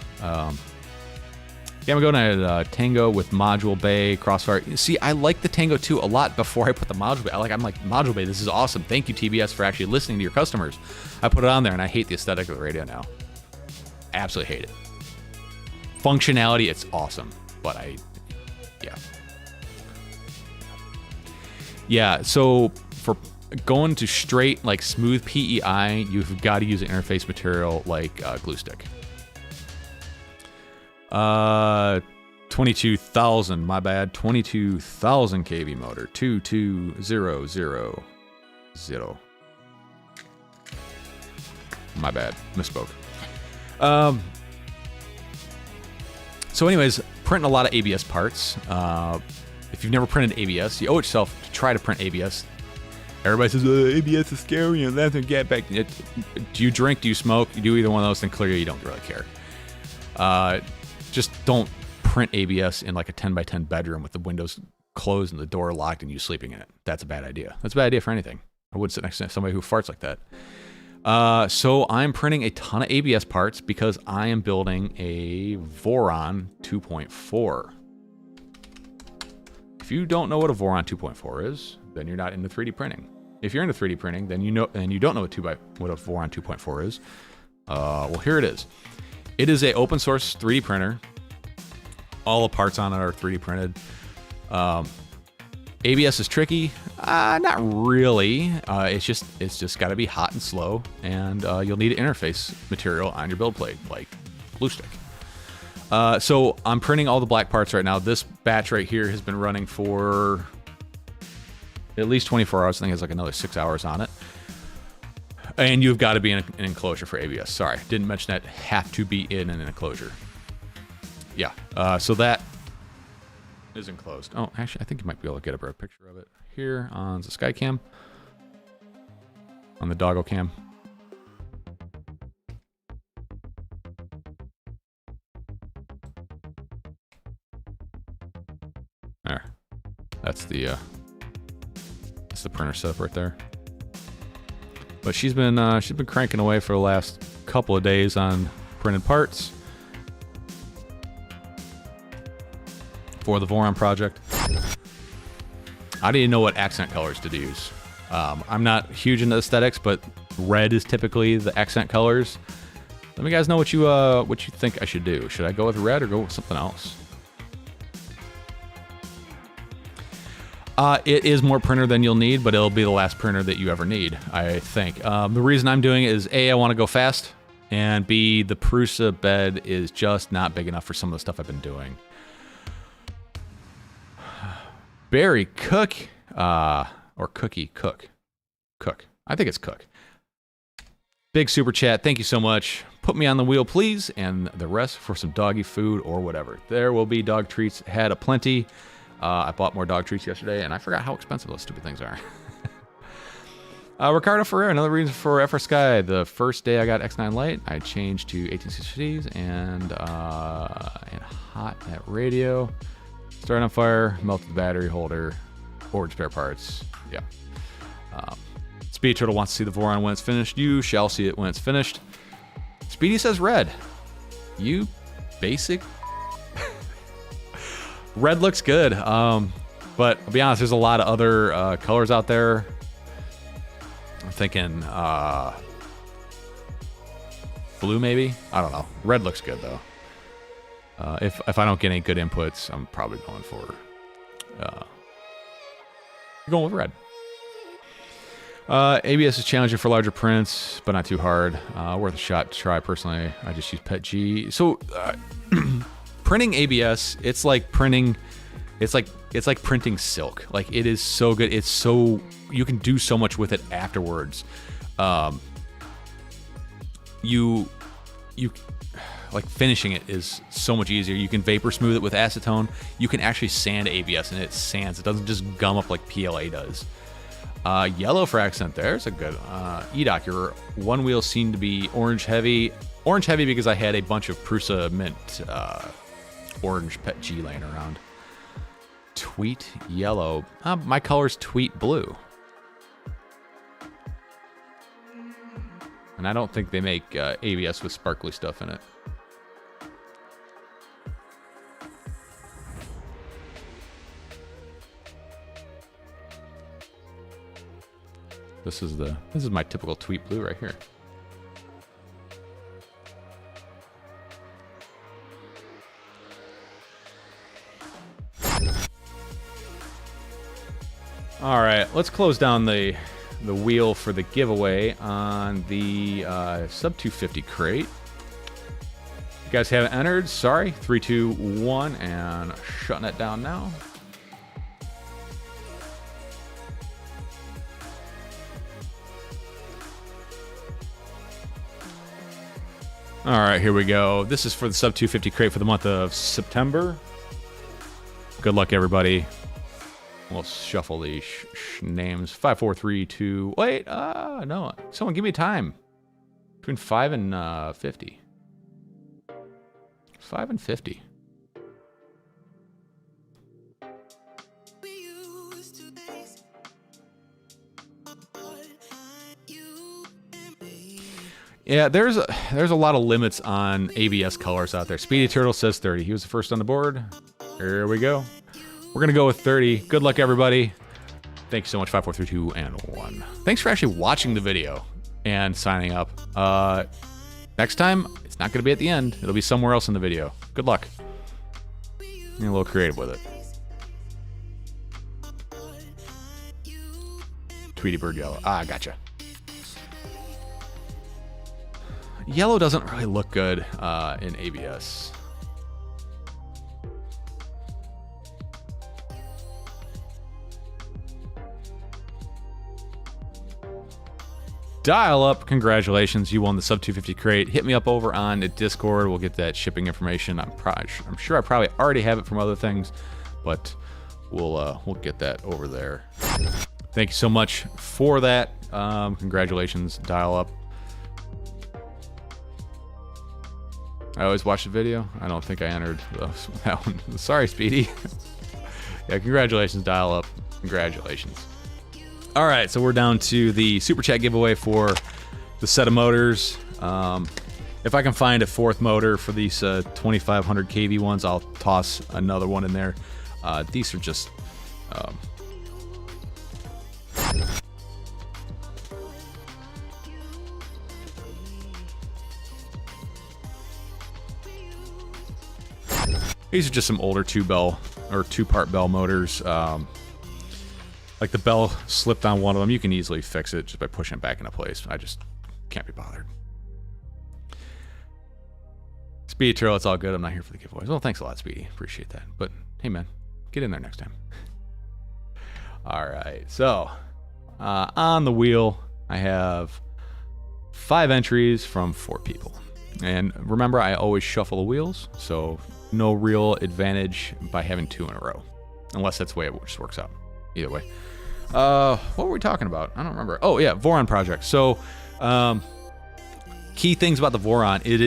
Yeah, I'm going at Tango with module bay, crossfire. See, I like the Tango 2 a lot before I put the module bay. I'm like, module bay, this is awesome. Thank you, TBS, for actually listening to your customers. I put it on there, and I hate the aesthetic of the radio now. Absolutely hate it. Functionality, it's awesome, but yeah. Yeah, so for going to straight, like, smooth PEI, you've got to use an interface material like glue stick. 22,000, my bad. 22,000 kV motor. 22000. My bad. Misspoke. So anyways, printing a lot of ABS parts. If you've never printed ABS, you owe it yourself to try to print ABS. Everybody says, ABS is scary and that's a get back. Do you drink? Do you smoke? You do either one of those, then clearly you don't really care. Just don't print ABS in like a 10 by 10 bedroom with the windows closed and the door locked and you sleeping in it. That's a bad idea. That's a bad idea for anything. I wouldn't sit next to somebody who farts like that. So I'm printing a ton of ABS parts because I am building a Voron 2.4. If you don't know what a Voron 2.4 is, then you're not into 3D printing. If you're into 3D printing, then you know, and you don't know what a Voron 2.4 is. Well, here it is. It is a open source 3D printer. All the parts on it are 3D printed. ABS is tricky. Not really. It's just got to be hot and slow, and you'll need an interface material on your build plate, like glue stick. So I'm printing all the black parts right now. This batch right here has been running for at least 24 hours. I think it has like another 6 hours on it. And you've got to be in an enclosure for ABS. Sorry, didn't mention that. Have to be in an enclosure. Yeah, so that is enclosed. Oh, actually, I think you might be able to get a better picture of it here on the Skycam. On the Doggo Cam. There. That's the printer setup right there. But she's been cranking away for the last couple of days on printed parts for the Voron project. I didn't know what accent colors to use. I'm not huge into aesthetics, but red is typically the accent colors. Let me guys know what you think I should do. Should I go with red or go with something else? It is more printer than you'll need, but it'll be the last printer that you ever need, I think. The reason I'm doing it is A, I want to go fast, and B, the Prusa bed is just not big enough for some of the stuff I've been doing. Barry Cook, or Cookie Cook. Cook. I think it's Cook. Big super chat. Thank you so much. Put me on the wheel, please, and the rest for some doggy food or whatever. There will be dog treats. Had a plenty. I bought more dog treats yesterday, and I forgot how expensive those stupid things are. Ricardo Ferrer, another reason for Frsky. The first day I got X9 Lite, I changed to 1860s and hot at radio. Started on fire, melted the battery holder, ordered spare parts. Yeah. Speedy Turtle wants to see the Voron when it's finished. You shall see it when it's finished. Speedy says red. You basic. Red looks good. But I'll be honest, there's a lot of other colors out there. I'm thinking blue maybe? I don't know. Red looks good though. If I don't get any good inputs, I'm probably going with red. ABS is challenging for larger prints, but not too hard. Worth a shot to try personally. I just use PET-G. So printing ABS, it's like printing silk. Like it is so good. It's so, you can do so much with it afterwards. You like finishing it is so much easier. You can vapor smooth it with acetone. You can actually sand ABS and it sands. It doesn't just gum up like PLA does. Yellow for accent there's a good EDOC. Your one wheel seemed to be orange heavy. Orange heavy because I had a bunch of Prusa mint orange PET-G laying around. Tweet yellow. My color's tweet blue. And I don't think they make ABS with sparkly stuff in it. This is my typical tweet blue right here. All right, let's close down the wheel for the giveaway on the sub 250 crate. You guys haven't entered, sorry. 3, 2, 1, and shutting it down now. All right, here we go. This is for the sub 250 crate for the month of September. Good luck, everybody. We'll shuffle these names. 5, 4, 3, 2. Wait, no. Someone give me time. Between 5 and 50. 5 and 50. Yeah, there's a lot of limits on ABS colors out there. Speedy Turtle says 30. He was the first on the board. Here we go. We're going to go with 30. Good luck, everybody. Thank you so much. 5, 4, 3, 2, and 1. Thanks for actually watching the video and signing up. Next time, it's not going to be at the end. It'll be somewhere else in the video. Good luck. Be a little creative with it. Tweety Bird Yellow. Ah, gotcha. Yellow doesn't really look good in ABS. Dial Up, congratulations, you won the sub 250 crate. Hit me up over on the Discord. We'll get that shipping information. I'm sure I probably already have it from other things, but we'll get that over there. Thank you so much for that. Congratulations, Dial Up. I always watch the video. I don't think I entered that one. Sorry, Speedy. Yeah, congratulations, Dial Up. Congratulations. All right, so we're down to the Super Chat giveaway for the set of motors. If I can find a fourth motor for these 2500 kV ones, I'll toss another one in there. These are just... These are just some older two-part bell motors. Like the bell slipped on one of them. You can easily fix it just by pushing it back into place. I just can't be bothered. Speedy Turtle, it's all good. I'm not here for the giveaways. Well, thanks a lot, Speedy. Appreciate that. But hey, man, get in there next time. All right, so on the wheel, I have 5 entries from 4 people. And remember, I always shuffle the wheels, so no real advantage by having 2 in a row. Unless that's the way it just works out. Either way. What were we talking about? I don't remember. Oh, yeah, Voron project. So, key things about the Voron. It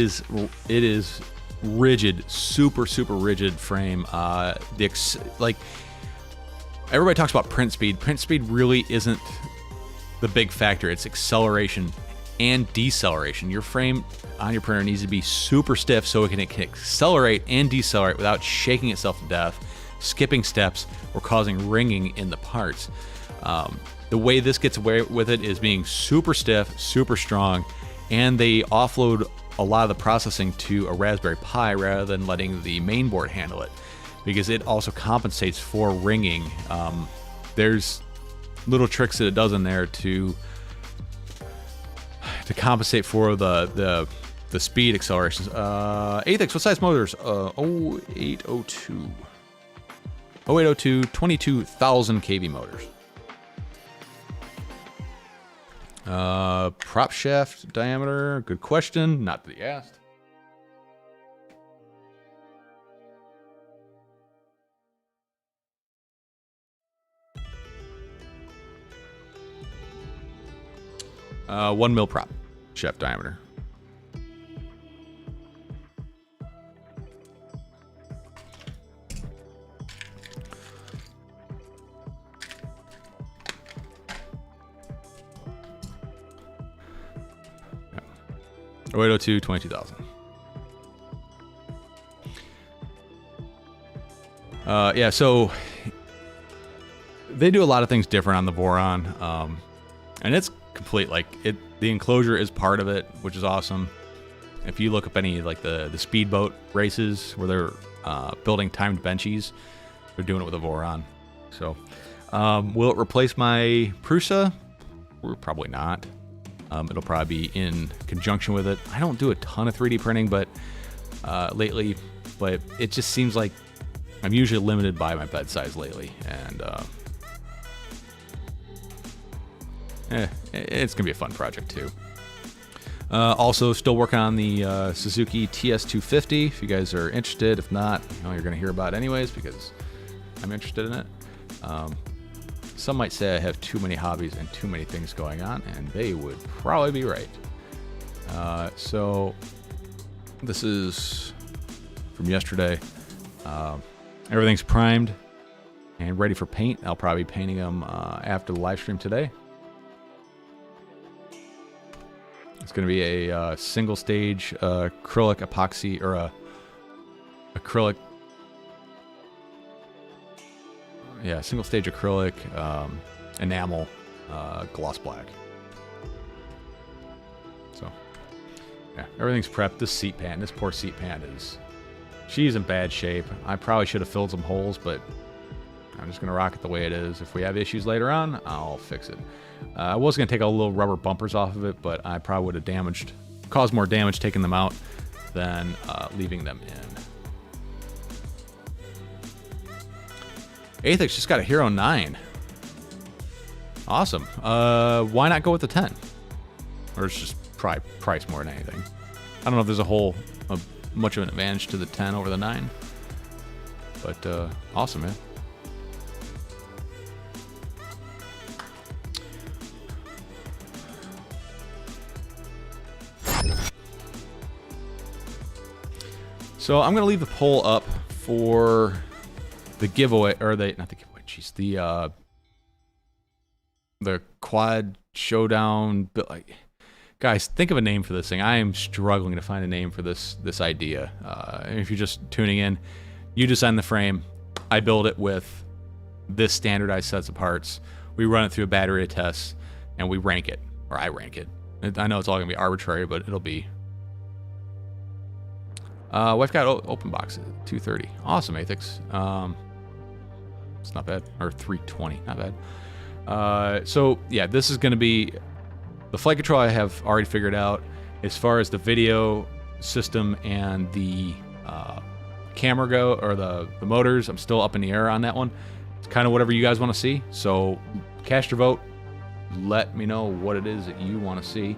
is rigid, super rigid frame. Like, everybody talks about print speed. Print speed really isn't the big factor. It's acceleration and deceleration. Your frame on your printer needs to be super stiff so it can accelerate and decelerate without shaking itself to death, skipping steps, or causing ringing in the parts. The way this gets away with it is being super stiff, super strong, and they offload a lot of the processing to a Raspberry Pi rather than letting the main board handle it, because it also compensates for ringing. There's little tricks that it does in there to compensate for the speed accelerations. Athex, what size motors? 0802. 0802, 22,000 kV motors. Prop shaft diameter, good question. Not that he asked. Uh, 1 mil prop shaft diameter. Yeah. 0802, 22,000. Yeah, so they do a lot of things different on the Voron, and it's complete. Like, the enclosure is part of it, which is awesome. If you look up any like the speedboat races where they're building timed benchies, they're doing it with a Voron. So, will it replace my Prusa? Probably not. It'll probably be in conjunction with it. I don't do a ton of 3D printing, but lately, but it just seems like I'm usually limited by my bed size lately, and it's gonna be a fun project too. Also, still working on the Suzuki TS250. If you guys are interested, if not, you're gonna hear about it anyways because I'm interested in it. Some might say I have too many hobbies and too many things going on, and they would probably be right. So this is from yesterday. Everything's primed and ready for paint. I'll probably be painting them after the live stream today. It's going to be a single stage acrylic epoxy, or a acrylic, yeah, single stage acrylic enamel gloss black. So yeah, everything's prepped. This poor seat pan she's in bad shape. I probably should have filled some holes, but I'm just going to rock it the way it is. If we have issues later on, I'll fix it. I was going to take all the little rubber bumpers off of it, but I probably would have caused more damage taking them out than leaving them in. Athex just got a Hero 9. Awesome. Why not go with the 10? Or it's just probably price more than anything. I don't know if there's much of an advantage to the 10 over the 9. But awesome, man. So I'm gonna leave the poll up for the giveaway, or not the giveaway. Jeez, the quad showdown. Guys, think of a name for this thing. I am struggling to find a name for this idea. If you're just tuning in, you design the frame. I build it with this standardized sets of parts. We run it through a battery of tests, and we rank it, or I rank it. I know it's all gonna be arbitrary, but it'll be. We've got open box at 230. Awesome, Athex. It's not bad. Or 320, not bad. So yeah, this is going to be the flight control I have already figured out. As far as the video system and the camera go, or the motors, I'm still up in the air on that one. It's kind of whatever you guys want to see. So cast your vote. Let me know what it is that you want to see.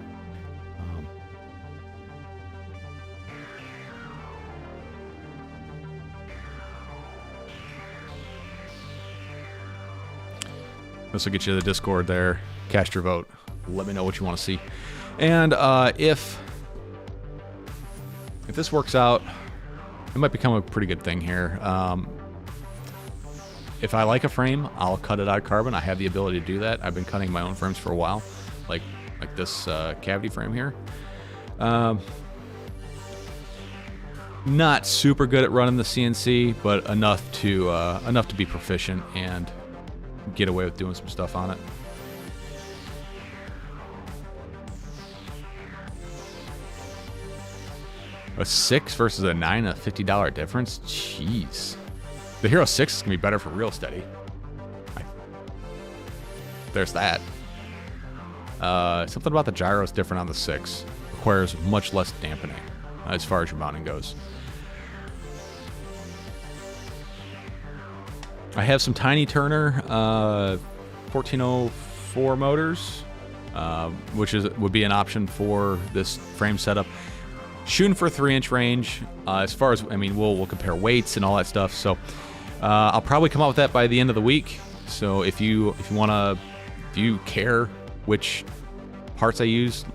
This will get you to the Discord there. Cast your vote. Let me know what you want to see. And if this works out, it might become a pretty good thing here. If I like a frame, I'll cut it out of carbon. I have the ability to do that. I've been cutting my own frames for a while, like this cavity frame here. Not super good at running the CNC, but enough to be proficient and get away with doing some stuff on it. A 6 versus a 9, a $50 difference? Jeez. The Hero 6 is going to be better for real steady. There's that. Something about the gyro is different on the 6. Requires much less dampening as far as your mounting goes. I have some Tiny Turner 1404 motors, which would be an option for this frame setup. Shooting for 3-inch range. As far as, I mean, we'll compare weights and all that stuff. So I'll probably come out with that by the end of the week. So if you care which parts I use,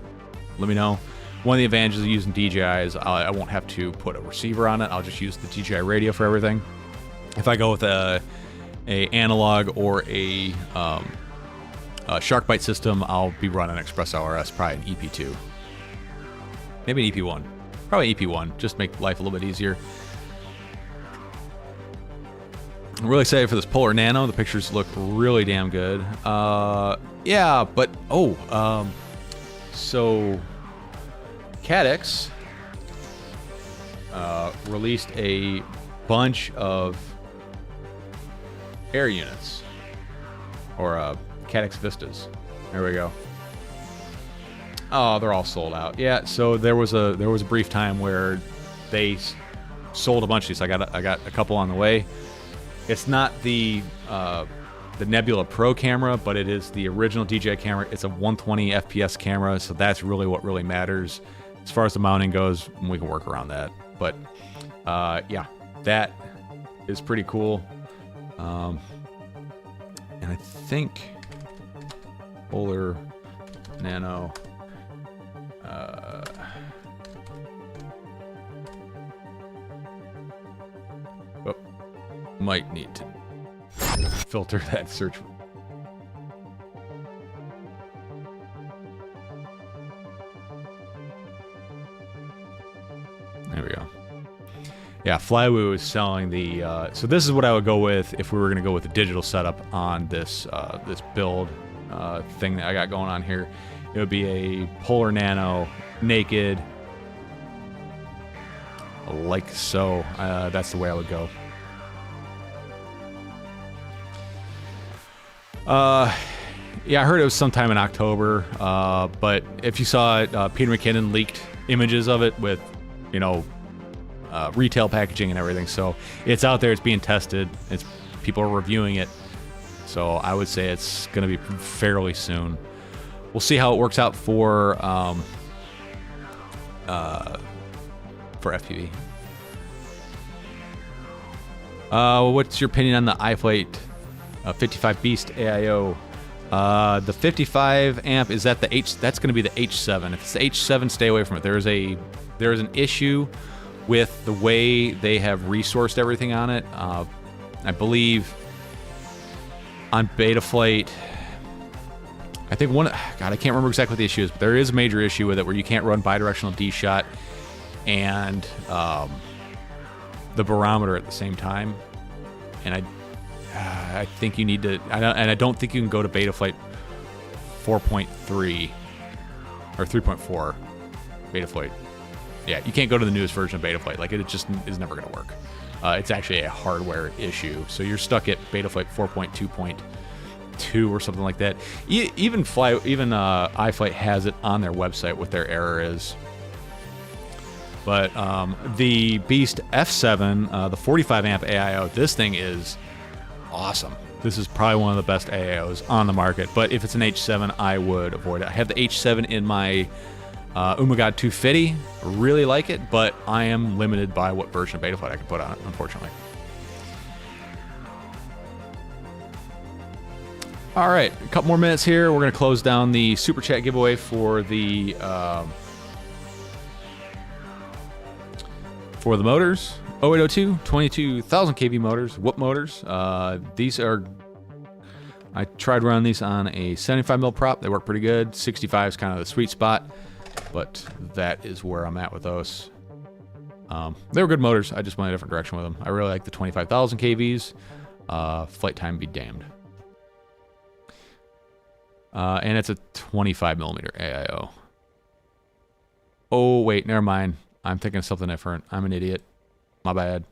let me know. One of the advantages of using DJI is I won't have to put a receiver on it. I'll just use the DJI radio for everything. If I go with a analog or a Sharkbite system, I'll be running Express LRS, probably an EP2. Maybe an EP1. Probably EP1, just make life a little bit easier. I'm really excited for this Polar Nano. The pictures look really damn good. Yeah, but so Caddx released a bunch of air units, or Caddx Vistas. There we go. Oh, they're all sold out. Yeah, so there was a brief time where they sold a bunch of these. I got a couple on the way. It's not the Nebula Pro camera, but it is the original DJI camera. It's a 120 FPS camera, so that's really what really matters. As far as the mounting goes, we can work around that. But yeah, that is pretty cool. And I think Polar Nano. Might need to filter that search. There we go. Yeah, Flywoo is selling the. So this is what I would go with if we were going to go with the digital setup on this this build thing that I got going on here. It would be a Polar Nano naked, like so. That's the way I would go. Yeah, I heard it was sometime in October, but if you saw it, Peter McKinnon leaked images of it with, retail packaging and everything. So it's out there, it's being tested, people are reviewing it. So I would say it's going to be fairly soon. We'll see how it works out for FPV. What's your opinion on the Iflate 55 Beast AIO? The 55 amp, is that the H? That's going to be the H7. If it's the H7, stay away from it. There is an issue with the way they have resourced everything on it. I believe on Betaflight, I think God, I can't remember exactly what the issue is, but there is a major issue with it where you can't run bidirectional D-shot and the barometer at the same time. And I think you need to, and I don't think you can go to Betaflight 4.3 or 3.4 Betaflight. Yeah, you can't go to the newest version of Betaflight. Like, it just is never going to work. It's actually a hardware issue. So you're stuck at Betaflight 4.2.2 or something like that. Even iFlight has it on their website what their error is. But the Beast F7, the 45 amp AIO, this thing is awesome. This is probably one of the best AIOs on the market. But if it's an H7, I would avoid it. I have the H7 in my Umagod 250. I really like it, but I am limited by what version of Betaflight I can put on it, unfortunately. All right, a couple more minutes here. We're going to close down the super chat giveaway for the motors. 0802 22,000 kV motors, whoop motors. These are, I tried running these on a 75mm prop. They work pretty good. 65 is kind of the sweet spot, but that is where I'm at with those. They were good motors. I just went a different direction with them. I really like the 25,000 kVs. Flight time be damned. And it's a 25mm AIO. Oh, wait, never mind. I'm thinking of something different. I'm an idiot. My bad.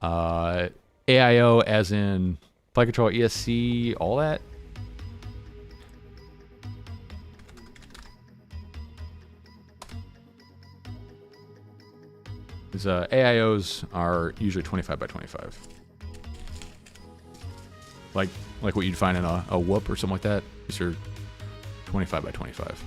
AIO as in flight control, ESC, all that. These AIOs are usually 25 by 25. Like what you'd find in a whoop or something like that. These are 25 by 25.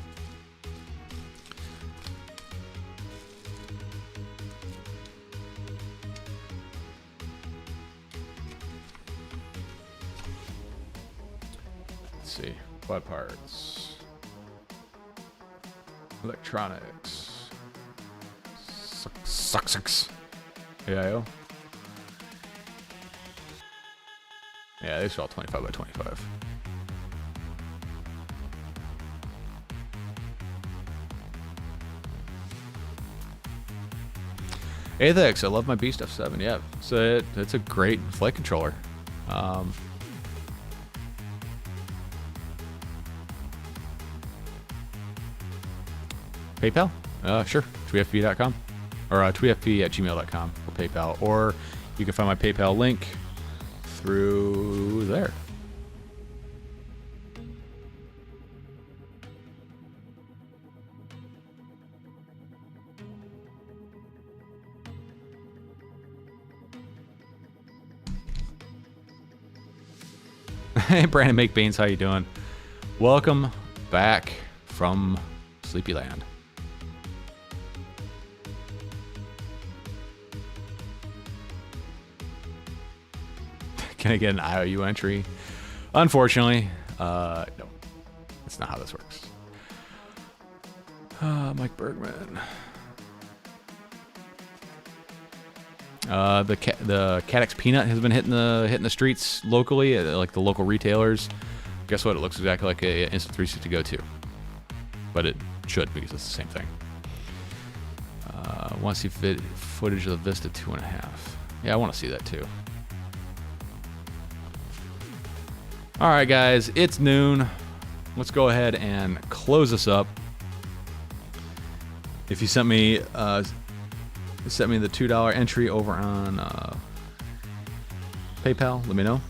Let's see. Quad parts. Electronics. Sucks. AIO. Yeah, these are all 25 by 25. Athex, I love my Beast F7. Yeah, so it's a great flight controller. PayPal? Sure. tweetfp.com or tweetfp@gmail.com for PayPal, or you can find my PayPal link through there. Hey, Brandon MakeBanes, how you doing? Welcome back from Sleepyland. Can I get an IOU entry? Unfortunately, no. That's not how this works. Mike Bergman. The Cadex Peanut has been hitting the streets locally, like the local retailers. Guess what? It looks exactly like a Instant 360 Go 2, but it should because it's the same thing. Want to see footage of the Vista 2.5? Yeah, I want to see that too. All right, guys, it's noon. Let's go ahead and close this up. If you sent me the $2 entry over on PayPal, let me know.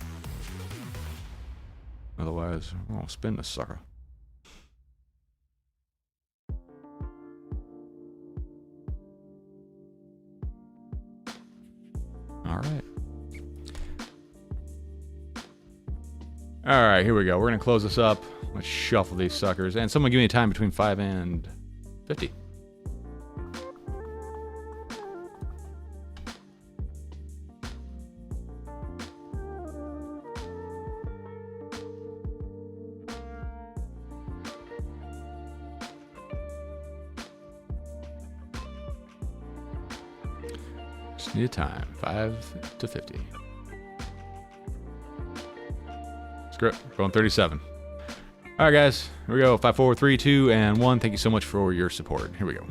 Otherwise, I'll spin this sucker. All right. All right, here we go. We're going to close this up. Let's shuffle these suckers. And someone give me a time between 5 and 50. Just need a time. 5 to 50. Script going 37. All right, guys, here we go. 5, 4, 3, 2, and 1. Thank you so much for your support. Here we go.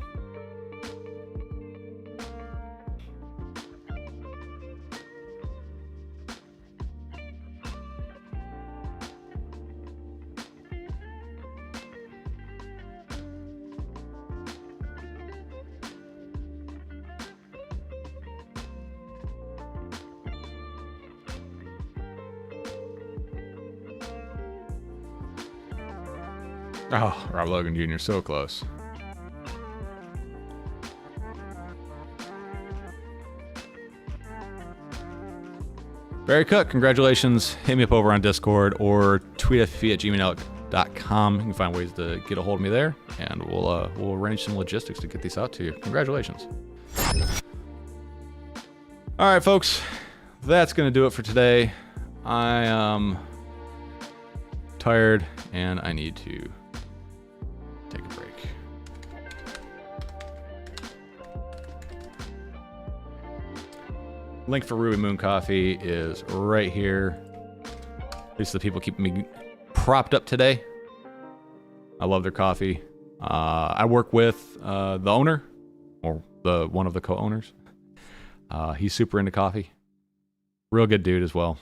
Oh, Rob Logan Jr., so close. Barry Cook, congratulations. Hit me up over on Discord or tweetfp@gmail.com. You can find ways to get a hold of me there, and we'll arrange some logistics to get these out to you. Congratulations. All right, folks, that's going to do it for today. tired and I need to take a break. Link for Ruby Moon Coffee is right here. These are the people keeping me propped up today. I love their coffee. I work with the owner, or one of the co-owners. He's super into coffee. Real good dude as well.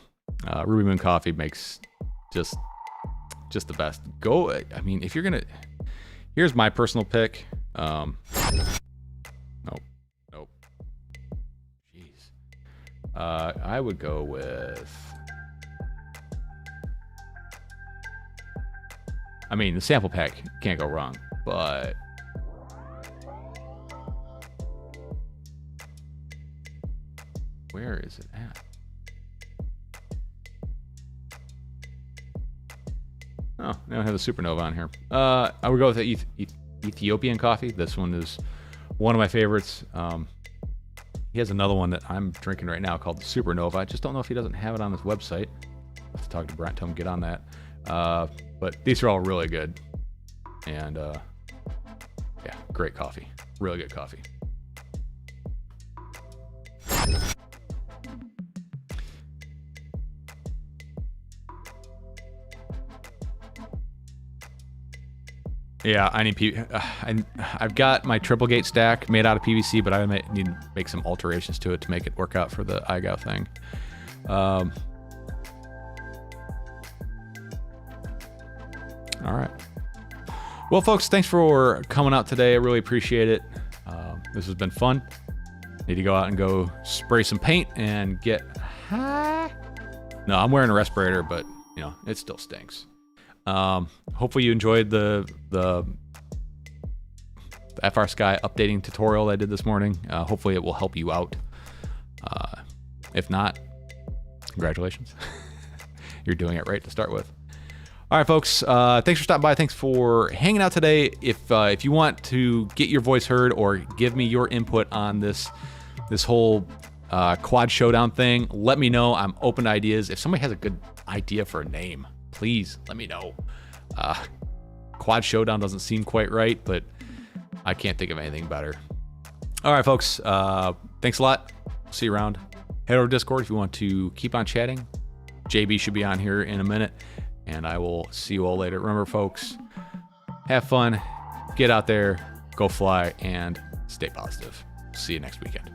Ruby Moon Coffee makes just the best. Go. I mean, if you're gonna, here's my personal pick. Nope. Jeez. I would go with. I mean, the sample pack can't go wrong, but where is it at? Oh, now I have the Supernova on here. I would go with the Ethiopian coffee. This one is one of my favorites. He has another one that I'm drinking right now called the Supernova. I just don't know if he doesn't have it on his website. I'll have to talk to Brent, tell him to get on that. But these are all really good. And yeah, great coffee. Really good coffee. Yeah, I need I've got my triple gate stack made out of PVC, but I need to make some alterations to it to make it work out for the iGao thing. All right. Well, folks, thanks for coming out today. I really appreciate it. This has been fun. Need to go out and go spray some paint and get high. No, I'm wearing a respirator, but you know, it still stinks. Hopefully you enjoyed the Frsky updating tutorial I did this morning. Hopefully it will help you out. If not, congratulations. You're doing it right to start with. All right, folks. Thanks for stopping by. Thanks for hanging out today. If you want to get your voice heard or give me your input on this whole quad showdown thing, let me know. I'm open to ideas. If somebody has a good idea for a name, please let me know. Quad showdown doesn't seem quite right, but I can't think of anything better. All right, folks. Thanks a lot. See you around. Head over to Discord if you want to keep on chatting. JB should be on here in a minute. And I will see you all later. Remember, folks, have fun, get out there, go fly, and stay positive. See you next weekend.